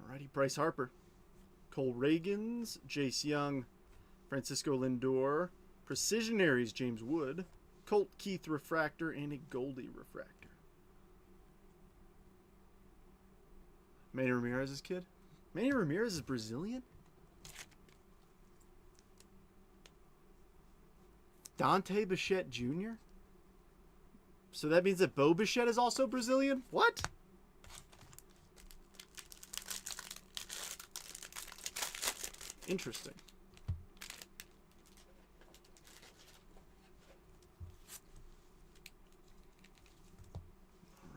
Alrighty, Bryce Harper. Cole Reagans, Jace Young, Francisco Lindor, Precisionaries, James Wood, Colt Keith Refractor, and a Goldie Refractor. Manny Ramirez's kid? Manny Ramirez is Brazilian? Dante Bichette Jr.? So that means that Bo Bichette is also Brazilian? What? Interesting.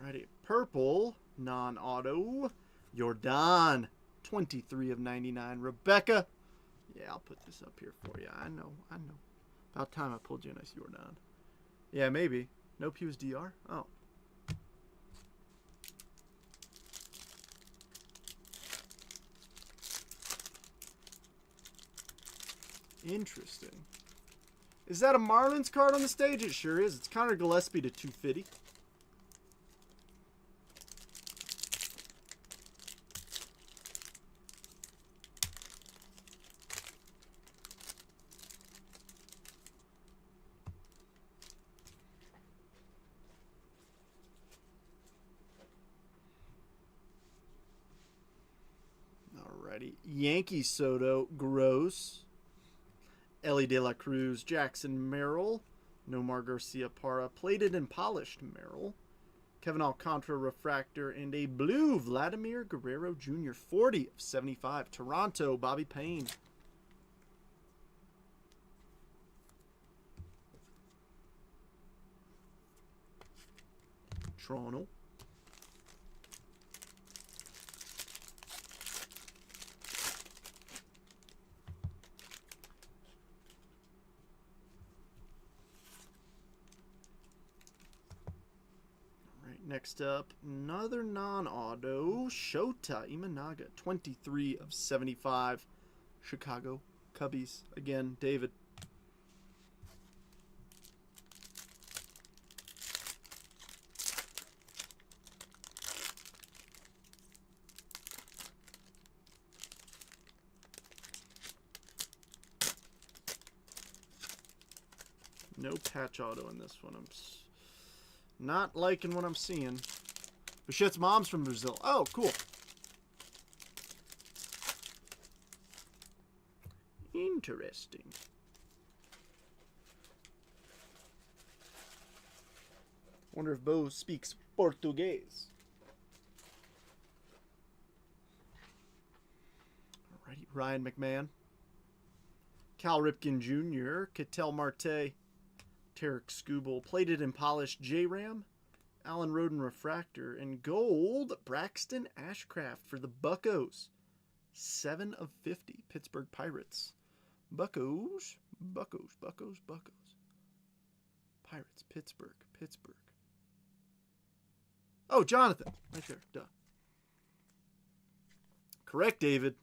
Alrighty. Purple, non-auto, Jordan, 23 of 99. Rebecca. Yeah, I'll put this up here for you. I know. About time I pulled you a nice Jordan. Yeah, maybe. Nope, he was DR? Oh. Interesting. Is that a Marlins card on the stage? It sure is. It's Connor Gillespie to 250. Alrighty. Yankee Soto, Gross. Ellie De La Cruz, Jackson Merrill, Nomar Garcia Parra, plated and polished Merrill, Kevin Alcantara Refractor, and a blue Vladimir Guerrero Jr. 40 of 75. Toronto, Bobby Payne. Toronto. Next up, another non-auto, Shota Imanaga, 23 of 75. Chicago Cubbies. Again, David. No patch auto in this one. I'm not liking what I'm seeing. Bichette's mom's from Brazil. Oh, cool. Interesting. Wonder if Bo speaks Portuguese. Alrighty, Ryan McMahon. Cal Ripken Jr., Ketel Marte, Tarek Skubal, plated and polished J-Ram, Alan Roden Refractor, and gold Braxton Ashcraft for the Buccos. 7 of 50, Pittsburgh Pirates. Buccos. Pirates, Pittsburgh. Oh, Jonathan. Right there, duh. Correct, David.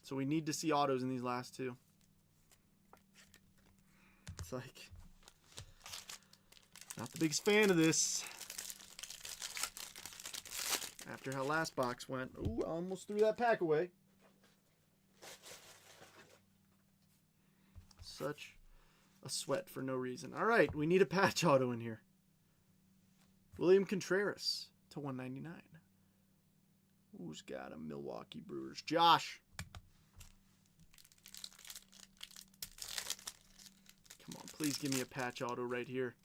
So we need to see autos in these last two. It's like... not the biggest fan of this. After how last box went. Ooh, I almost threw that pack away. Such a sweat for no reason. All right, we need a patch auto in here. William Contreras to 199. Who's got a Milwaukee Brewers? Josh. Come on, Please give me a patch auto right here.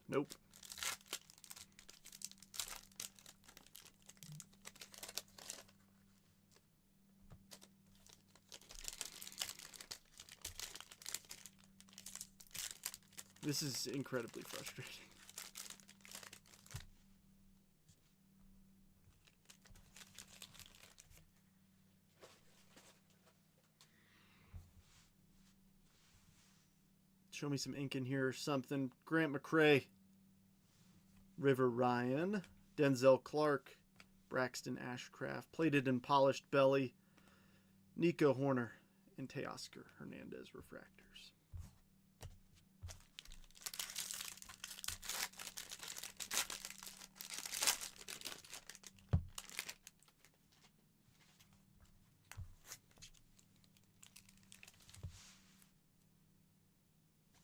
Nope. This is incredibly frustrating. Show me some ink in here or something. Grant McCrae. River Ryan. Denzel Clark. Braxton Ashcraft. Plated and polished belly. Nico Horner. And Teoscar Hernandez refractors.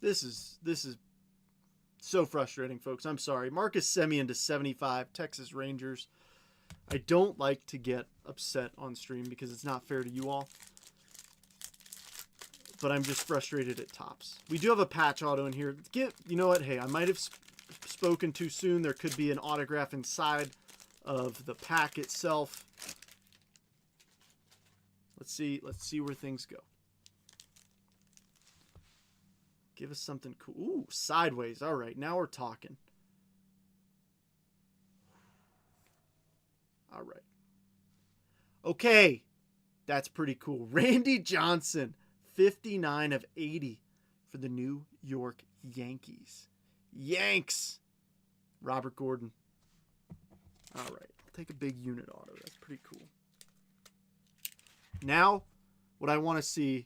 This is so frustrating, folks. I'm sorry. Marcus Semien to 75, Texas Rangers. I don't like to get upset on stream because it's not fair to you all. But I'm just frustrated at Topps. We do have a patch auto in here. You know what? Hey, I might have spoken too soon. There could be an autograph inside of the pack itself. Let's see where things go. Give us something cool. Ooh, sideways. All right, now we're talking. All right. Okay, that's pretty cool. Randy Johnson, 59 of 80 for the New York Yankees. Yanks. Robert Gordon. All right, I'll take a big unit auto. That's pretty cool. Now, what I want to see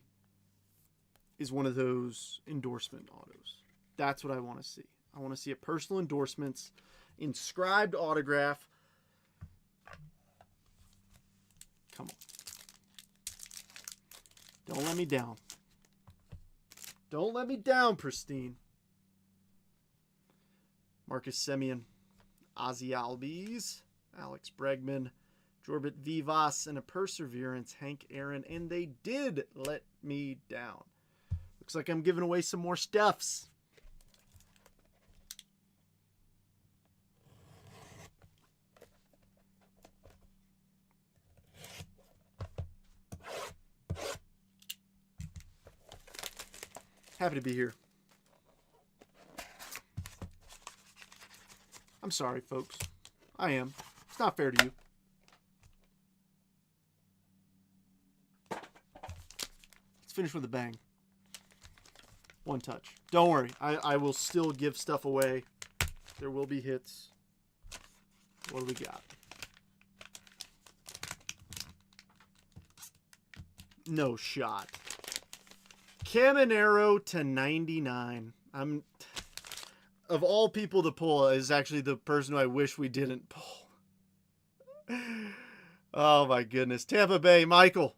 is one of those endorsement autos. That's what I want to see. I want to see a personal endorsements, inscribed autograph. Come on. Don't let me down. Don't let me down, Pristine. Marcus Semien, Ozzy Albies, Alex Bregman, Jorbit Vivas, and a Perseverance, Hank Aaron, and they did let me down. Looks like I'm giving away some more stuffs. Happy to be here. I'm sorry, folks. I am. It's not fair to you. Let's finish with a bang. One touch. Don't worry. I will still give stuff away. There will be hits. What do we got? No shot. Caminero to 99. Of all people to pull, is actually the person who I wish we didn't pull. Oh my goodness. Tampa Bay, Michael.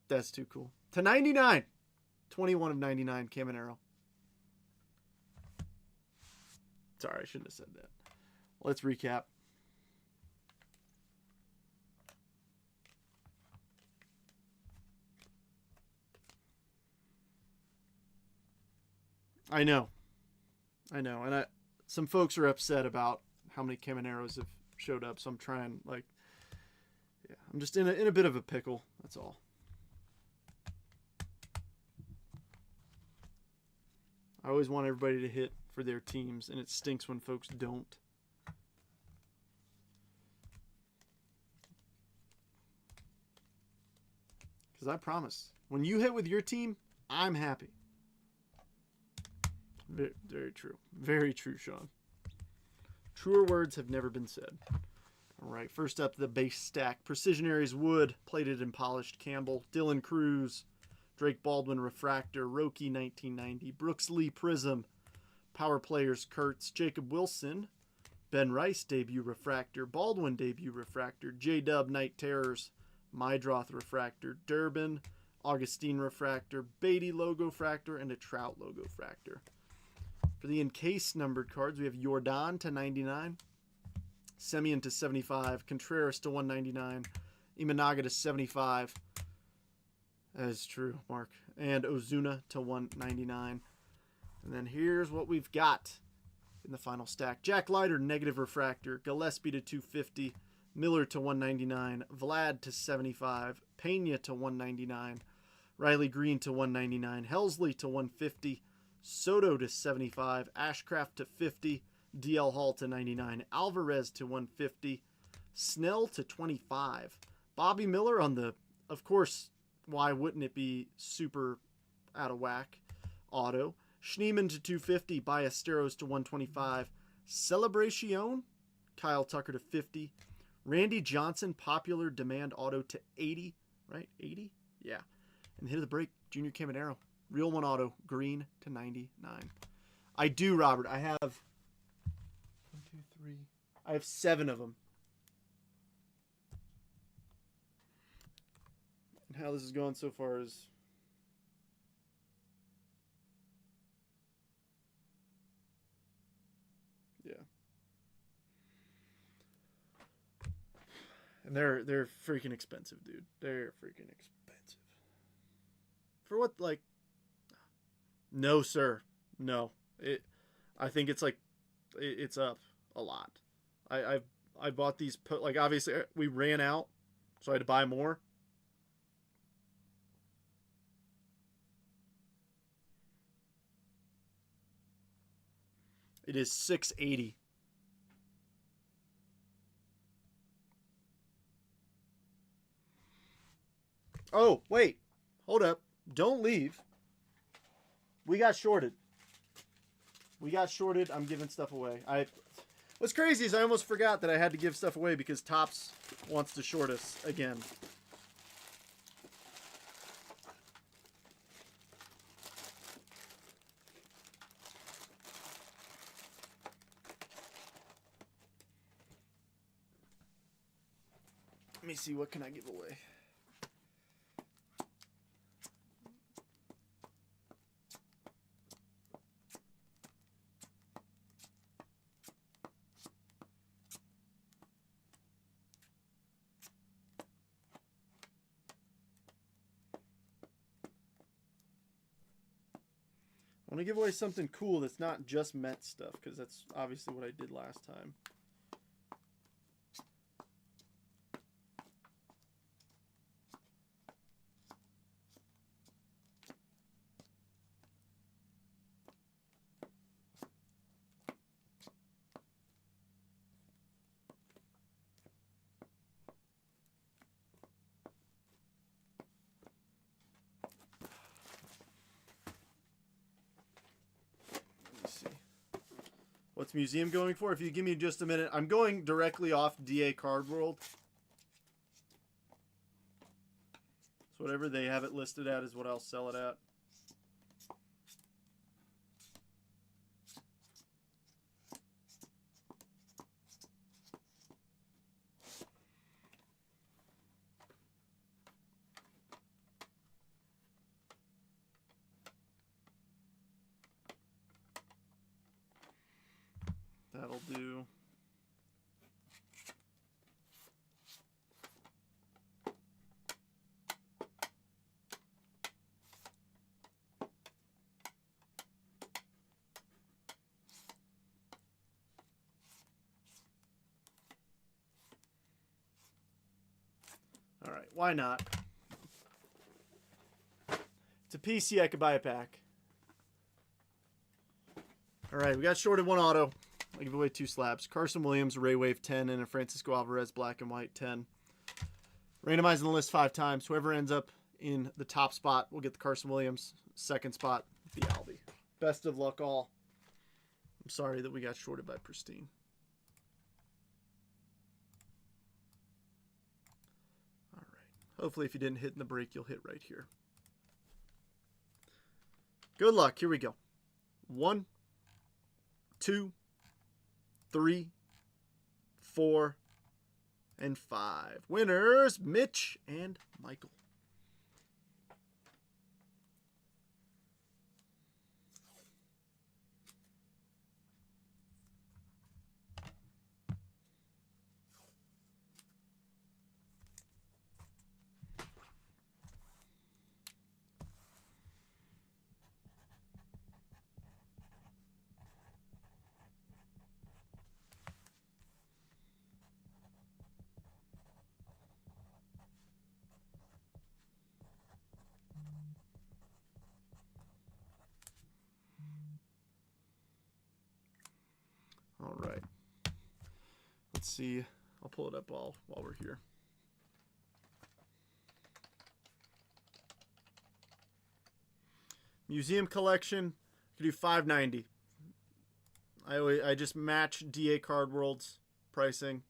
That's too cool. To 99. 21 of 99, Caminero. Sorry, I shouldn't have said that. Let's recap. I know. And some folks are upset about how many Camineros have showed up, so I'm trying, I'm just in a bit of a pickle. That's all. I always want everybody to hit for their teams, and it stinks when folks don't. Because I promise, when you hit with your team, I'm happy. Very, very true. Very true, Sean. Truer words have never been said. All right, first up, the base stack. Precision Aries Wood, plated and polished Campbell. Dylan Cruz, Drake Baldwin Refractor, Roki 1990, Brooks Lee Prism, Power Players Kurtz, Jacob Wilson, Ben Rice debut Refractor, Baldwin debut Refractor, J-Dub Night Terrors, Mydroth Refractor, Durbin, Augustine Refractor, Beatty Logo Fractor, and a Trout Logo Fractor. For the encased numbered cards, we have Jordan to 99, Semien to 75, Contreras to 199, Imanaga to 75. That is true, Mark. And Ozuna to 199. And then here's what we've got in the final stack. Jack Leiter, negative refractor. Gillespie to 250. Miller to 199. Vlad to 75. Pena to 199. Riley Green to 199. Helsley to 150. Soto to 75. Ashcraft to 50. DL Hall to 99. Alvarez to 150. Snell to 25. Bobby Miller on the, of course, why wouldn't it be super out of whack auto. Schneemann to 250. Ballesteros to 125. Celebration. Kyle Tucker to 50. Randy Johnson, popular demand auto to 80. Right? 80? Yeah. And hit of the break, Junior Caminero. Real one auto. Green to 99. I do, Robert. I have 1, 2, 3. I have 7 of them. And how this is going so far is... yeah. And they're freaking expensive, dude. They're freaking expensive. For what, like... no, sir. No. I think it's like... it's up a lot. I bought these... like, obviously, we ran out, so I had to buy more. It is $680. Oh, wait. Hold up. Don't leave. We got shorted. I'm giving stuff away. What's crazy is I almost forgot that I had to give stuff away because Topps wants to short us again. Let me see, what can I give away? I want to give away something cool that's not just Met stuff, because that's obviously what I did last time. What's Museum going for? If you give me just a minute. I'm going directly off DA Card World. So whatever they have it listed at is what I'll sell it at. That'll do. All right, why not? It's a PC, I could buy a pack. All right, we got shorted one auto. I'll give away 2 slabs. Carson Williams, Ray Wave 10, and a Francisco Alvarez Black and White 10. Randomizing the list 5 times. Whoever ends up in the top spot will get the Carson Williams. Second spot, the Albie. Best of luck, all. I'm sorry that we got shorted by Pristine. All right. Hopefully, if you didn't hit in the break, you'll hit right here. Good luck. Here we go. 1, 2, 3, 4, and 5. Winners, Mitch and Michael. Let's see. I'll pull it up while we're here. Museum collection, I could do $5.90. I just match DA Card World's pricing.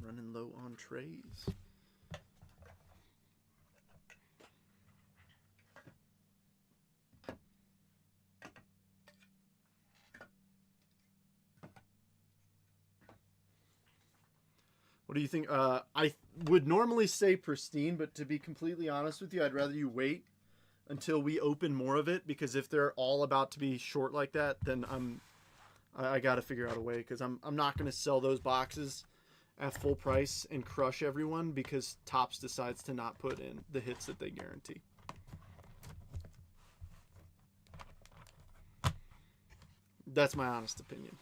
Running low on trays. What do you think? I would normally say pristine, but to be completely honest with you, I'd rather you wait until we open more of it, because if they're all about to be short like that, then I got to figure out a way, because I'm not going to sell those boxes at full price and crush everyone because Topps decides to not put in the hits that they guarantee. That's my honest opinion.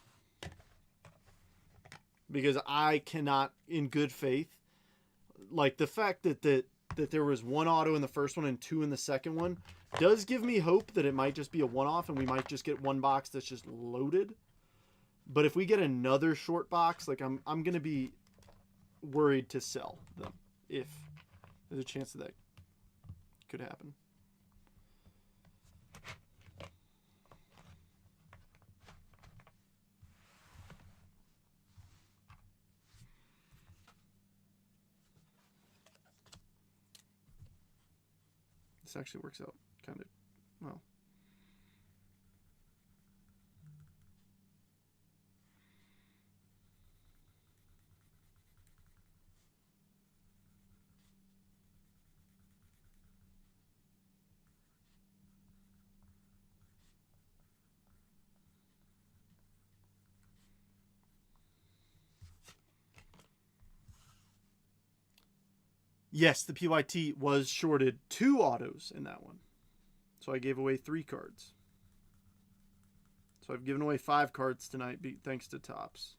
Because I cannot, in good faith, like the fact that there was one auto in the first one and two in the second one does give me hope that it might just be a one-off and we might just get one box that's just loaded. But if we get another short box, like I'm going to be worried to sell them if there's a chance that could happen. This actually works out kind of well. Yes, the PYT was shorted 2 autos in that one. So I gave away 3 cards. So I've given away 5 cards tonight thanks to Topps.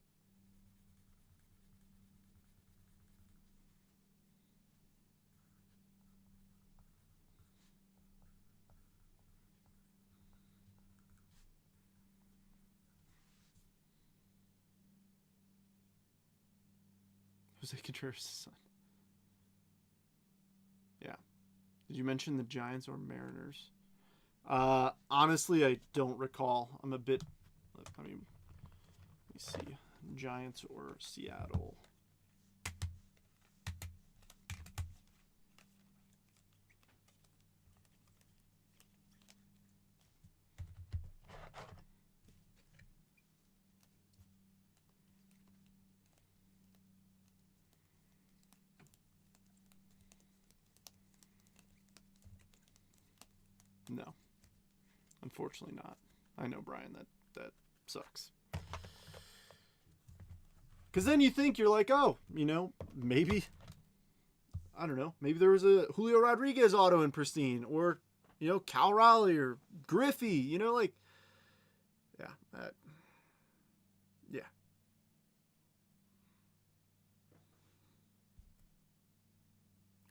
Jose Contreras' son. Yeah. Did you mention the Giants or Mariners? Honestly, I don't recall. I'm a bit... I mean, let me see. Giants or Seattle. No. Unfortunately not. I know, Brian, that sucks. Because then you think, you're like, oh, you know, maybe, I don't know, maybe there was a Julio Rodriguez auto in pristine, or, you know, Cal Raleigh or Griffey, you know, like, yeah, yeah.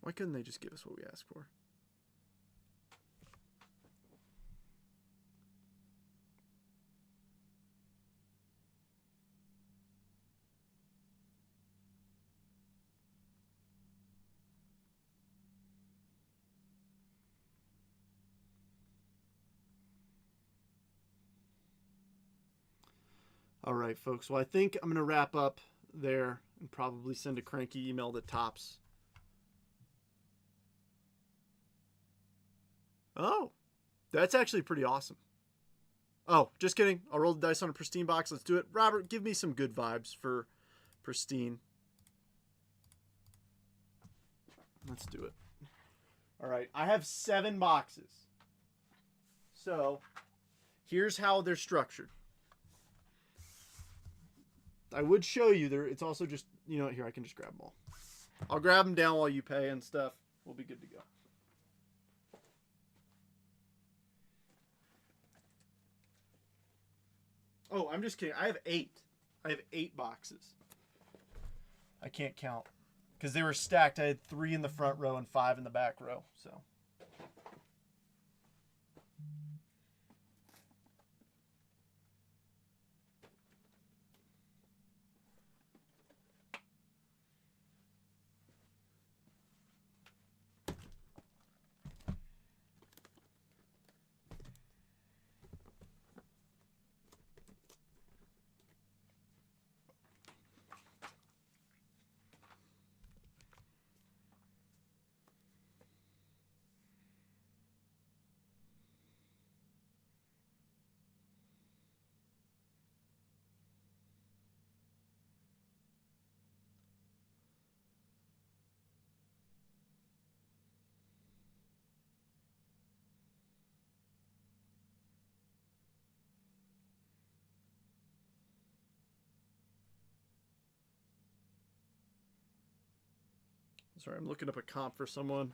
Why couldn't they just give us what we asked for? All right, folks. Well, I think I'm going to wrap up there and probably send a cranky email to Topps. Oh, that's actually pretty awesome. Oh, just kidding. I'll roll the dice on a pristine box. Let's do it. Robert, give me some good vibes for pristine. Let's do it. All right. I have 7 boxes. So here's how they're structured. I would show you there. It's also just, you know, here, I can just grab them all. I'll grab them down while you pay and stuff. We'll be good to go. Oh, I'm just kidding. I have 8. I have 8 boxes. I can't count. Because they were stacked. I had 3 in the front row and 5 in the back row. So. Sorry, I'm looking up a comp for someone.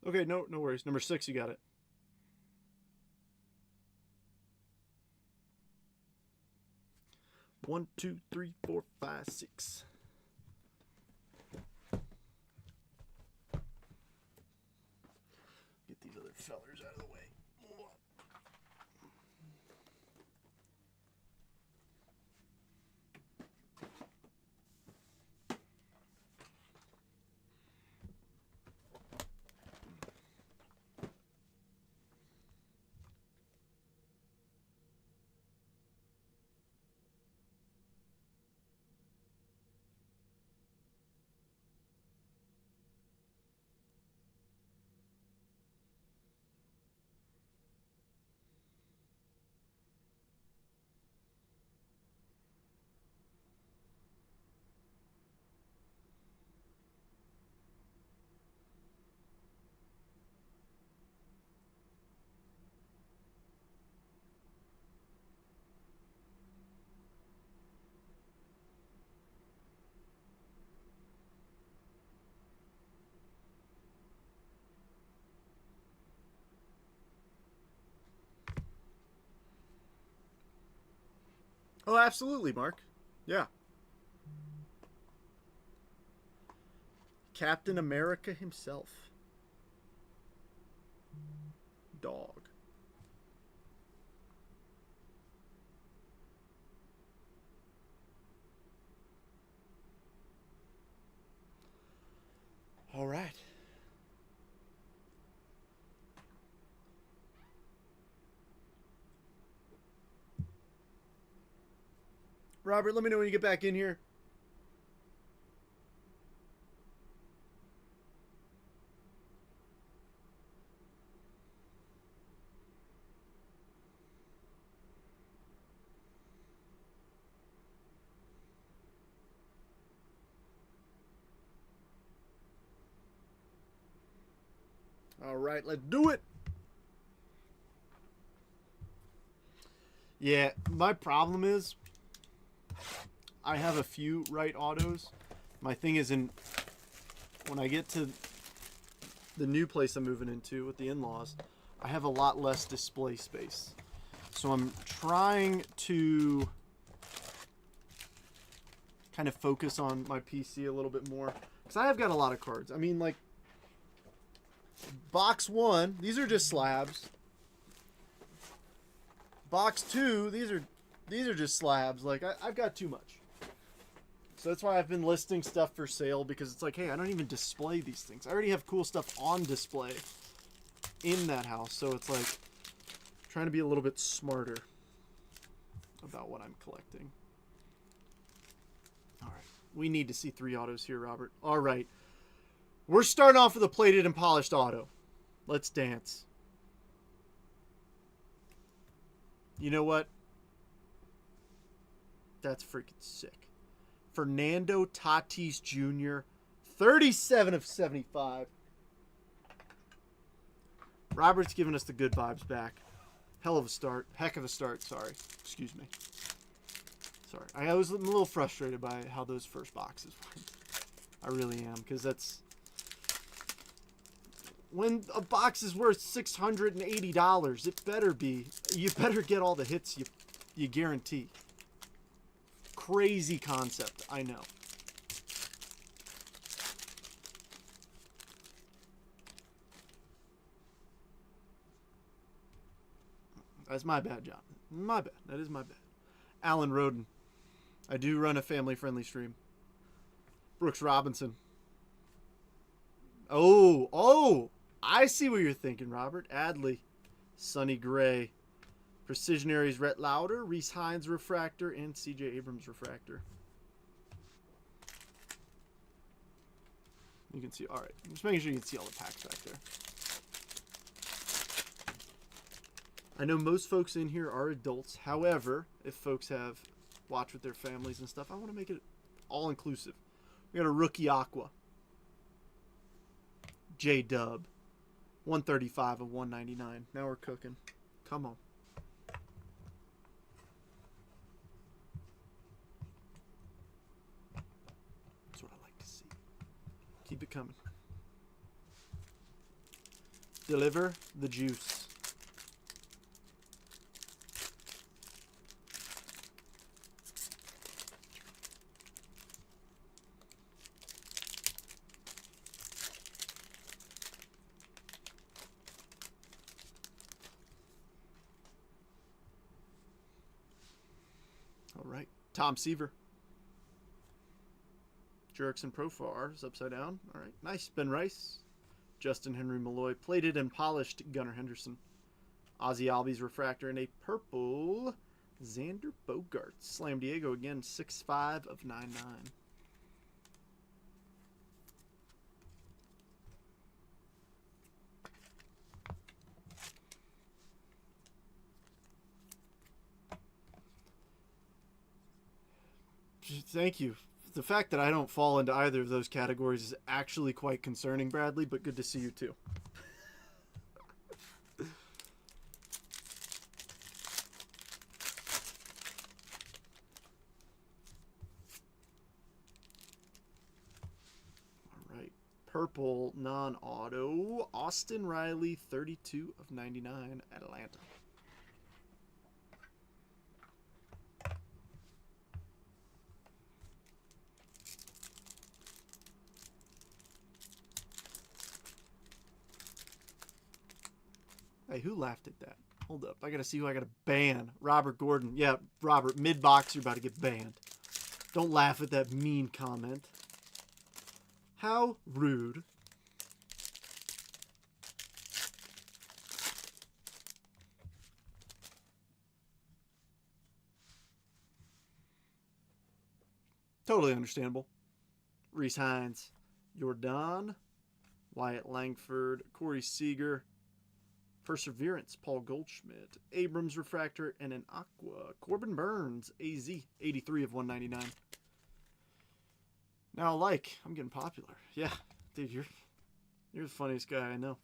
Okay, no worries. Number 6, you got it. One, two, three, four, five, 6. Get these other fellers out of the way. Oh, absolutely, Mark. Yeah. Captain America himself. Dog. All right. Robert, let me know when you get back in here. All right, let's do it. Yeah, my problem is I have a few right autos. My thing is when I get to the new place I'm moving into with the in-laws, I have a lot less display space. So I'm trying to kind of focus on my PC a little bit more. Because I have got a lot of cards. I mean, like, box 1, these are just slabs. Box 2, these are just slabs. Like, I've got too much. So that's why I've been listing stuff for sale, because it's like, hey, I don't even display these things. I already have cool stuff on display in that house. So it's like trying to be a little bit smarter about what I'm collecting. All right. We need to see 3 autos here, Robert. All right. We're starting off with a plated and polished auto. Let's dance. You know what? That's freaking sick. Fernando Tatis Jr., 37 of 75. Robert's giving us the good vibes back. Hell of a start. Heck of a start, sorry. Excuse me. Sorry. I was a little frustrated by how those first boxes went. I really am, because that's... When a box is worth $680, it better be... You better get all the hits you guarantee. Crazy concept, I know. That's my bad, John. My bad. That is my bad. Alan Roden. I do run a family-friendly stream. Brooks Robinson. Oh! I see what you're thinking, Robert. Adley. Sonny Gray. Precisionaries Rhett Lauder. Reese Hines Refractor. And C.J. Abrams Refractor. You can see. Alright. Just making sure you can see all the packs back there. I know most folks in here are adults. However, if folks have watched with their families and stuff, I want to make it all-inclusive. We got a rookie Aqua. J-Dub. 135 of 199. Now we're cooking. Come on. That's what I like to see. Keep it coming. Deliver the juice. All right. Tom Seaver. Jerickson Profar is upside down. All right. Nice. Ben Rice. Justin Henry Malloy. Plated and polished Gunnar Henderson. Ozzy Albies Refractor. And a purple Xander Bogaerts. Slam Diego again. 6.5 of 9.9. Thank you. The fact that I don't fall into either of those categories is actually quite concerning, Bradley, but good to see you too. All right. Purple non-auto. Austin Riley, 32 of 99, Atlanta. Hey, who laughed at that? Hold up. I got to see who I got to ban. Robert Gordon. Yeah, Robert, mid-box, you're about to get banned. Don't laugh at that mean comment. How rude. Totally understandable. Reese Hines. Jordan. Wyatt Langford. Corey Seager. Perseverance, Paul Goldschmidt, Abrams Refractor, and an Aqua. Corbin Burns, AZ, 83 of 199. Now, I'm getting popular. Yeah, dude, you're the funniest guy I know.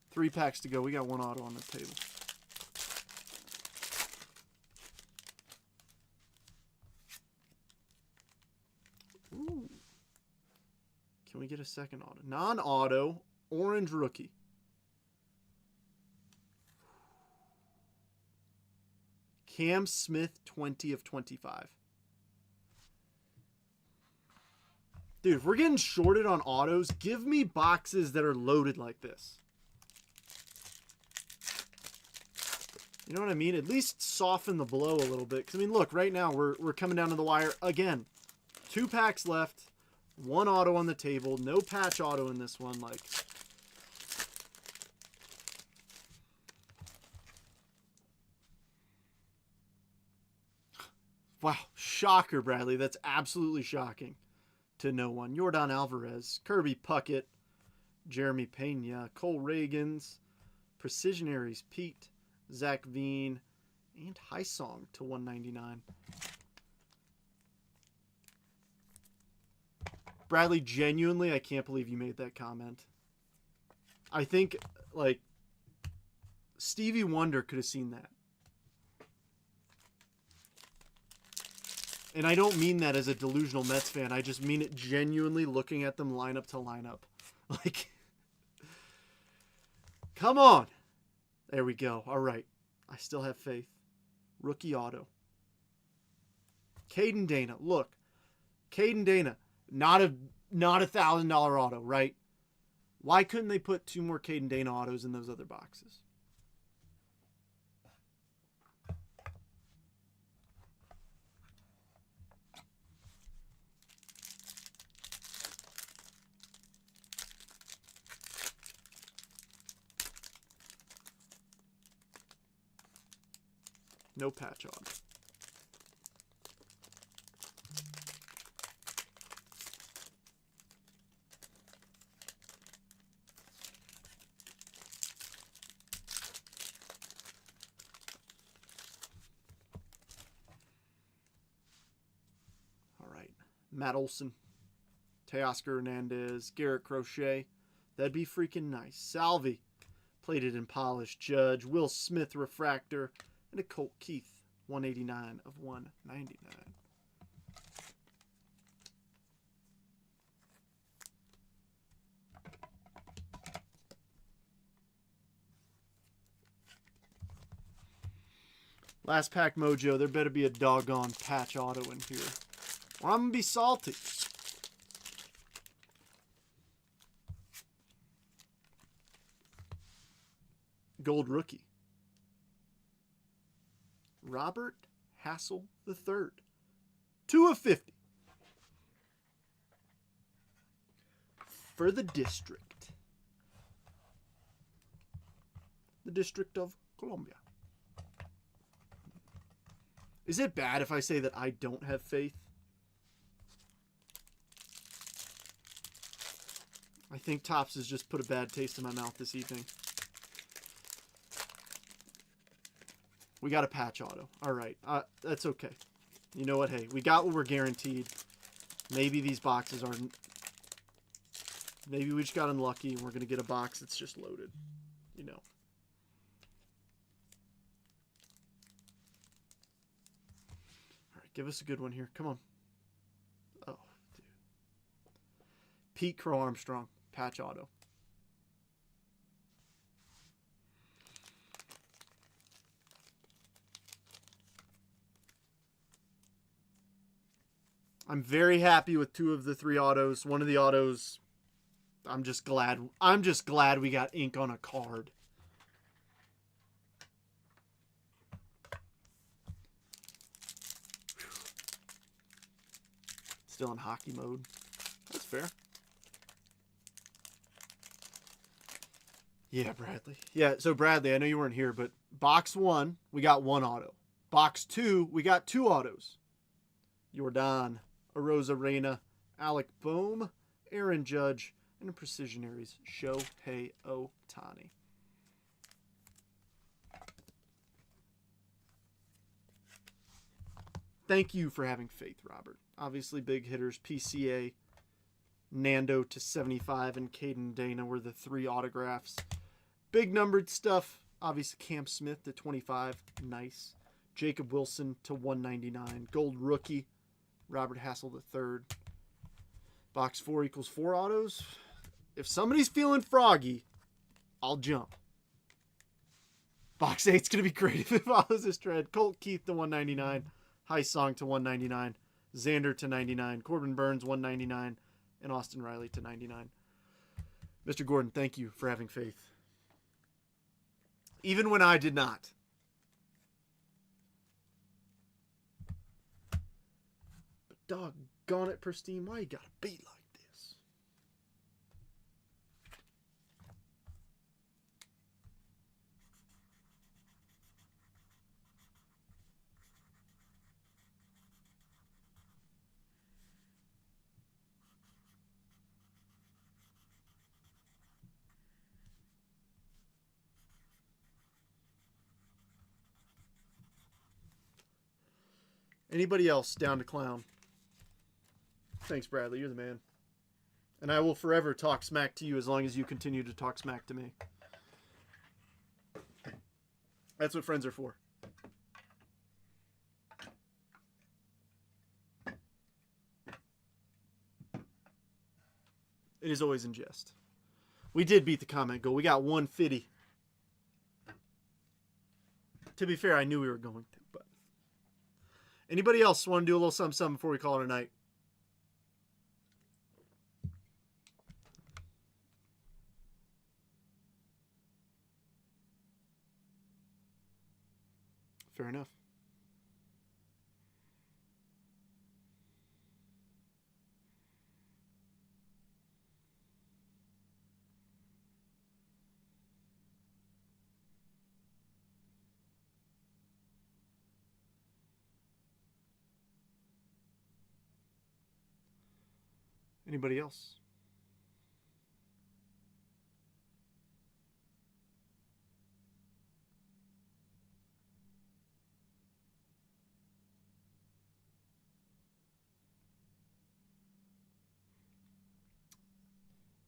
Three packs to go. We got one auto on the table. Ooh. Can we get a second auto? Non-auto, orange rookie. Cam Smith, 20 of 25. Dude, if we're getting shorted on autos, give me boxes that are loaded like this. You know what I mean? At least soften the blow a little bit. Because, I mean, look, right now we're coming down to the wire again. 2 packs left. 1 auto on the table. No patch auto in this one. Wow. Shocker, Bradley. That's absolutely shocking to no one. Yordan Alvarez. Kirby Puckett. Jeremy Pena. Cole Reagans. Precisionaries Pete. Zach Veen. And Hysong to 199. Bradley, genuinely, I can't believe you made that comment. I think, like, Stevie Wonder could have seen that. And I don't mean that as a delusional Mets fan. I just mean it genuinely looking at them lineup to lineup. Like, come on. There we go. All right. I still have faith. Rookie auto. Caden Dana. Look. Caden Dana. Not a $1,000 auto, right? Why couldn't they put 2 more Caden Dana autos in those other boxes? No patch on. All right. Matt Olson, Teoscar Hernandez, Garrett Crochet. That'd be freaking nice. Salvi, plated and polished. Judge, Will Smith refractor, and a Colt Keith, 189 of 199. Last pack mojo. There better be a doggone patch auto in here, or I'm going to be salty. Gold rookie. Robert Hassel III. 2 of 50. For the district. The District of Columbia. Is it bad if I say that I don't have faith? I think Topps has just put a bad taste in my mouth this evening. We got a patch auto. All right. That's okay. You know what? Hey, we got what we're guaranteed. Maybe these boxes are... Maybe we just got unlucky and we're going to get a box that's just loaded. You know. All right. Give us a good one here. Come on. Oh, dude. Pete Crow Armstrong. Patch auto. I'm very happy with 2 of the 3 autos. One of the autos, I'm just glad we got ink on a card. Still in hockey mode. That's fair. Yeah, Bradley. Yeah, so Bradley, I know you weren't here, but box 1, we got 1 auto. Box 2, we got 2 autos. Jordan, Arosa Reyna, Alec Boehm, Aaron Judge, and a Precision Aries, Shohei Ohtani. Thank you for having faith, Robert. Obviously, big hitters, PCA, Nando to 75, and Caden Dana were the 3 autographs. Big numbered stuff, obviously Cam Smith to 25, nice. Jacob Wilson to 199, gold rookie, Robert Hassel III. Box 4 equals 4 autos. If somebody's feeling froggy, I'll jump. Box 8's going to be great if it follows this trend. Colt Keith to 199. High Song to 199. Xander to 99. Corbin Burns 199. And Austin Riley to 99. Mr. Gordon, thank you for having faith. Even when I did not. But doggone it, Pristine, why you gotta be like this? Anybody else down to clown? Thanks, Bradley. You're the man. And I will forever talk smack to you as long as you continue to talk smack to me. That's what friends are for. It is always in jest. We did beat the comment goal. We got 150. To be fair, I knew we were going to, but anybody else want to do a little something before we call it a night? Fair enough. Anybody else?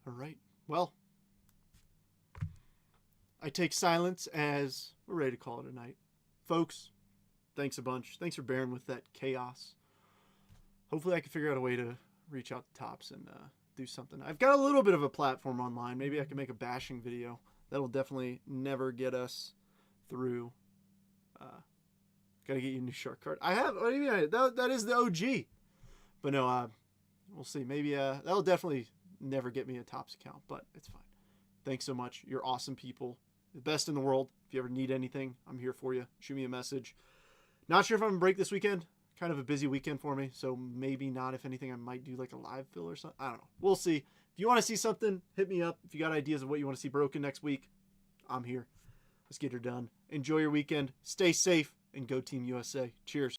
All right. Well, I take silence as we're ready to call it a night. Folks, thanks a bunch. Thanks for bearing with that chaos. Hopefully I can figure out a way to reach out to Tops and do something. I've got a little bit of a platform online. Maybe I can make a bashing video. That'll definitely never get us through. Gotta get you a new shark card. I have. What do you mean? That is the OG. But no, we'll see. Maybe that'll definitely never get me a Tops account, but it's fine. Thanks so much. You're awesome people. The best in the world. If you ever need anything, I'm here for you. Shoot me a message. Not sure if I'm going to break this weekend. Kind of a busy weekend for me, so maybe not. If anything, I might do like a live fill or something. I don't know. We'll see. If you want to see something, hit me up. If you got ideas of what you want to see broken next week, I'm here. Let's get her done. Enjoy your weekend. Stay safe, and go Team USA. Cheers.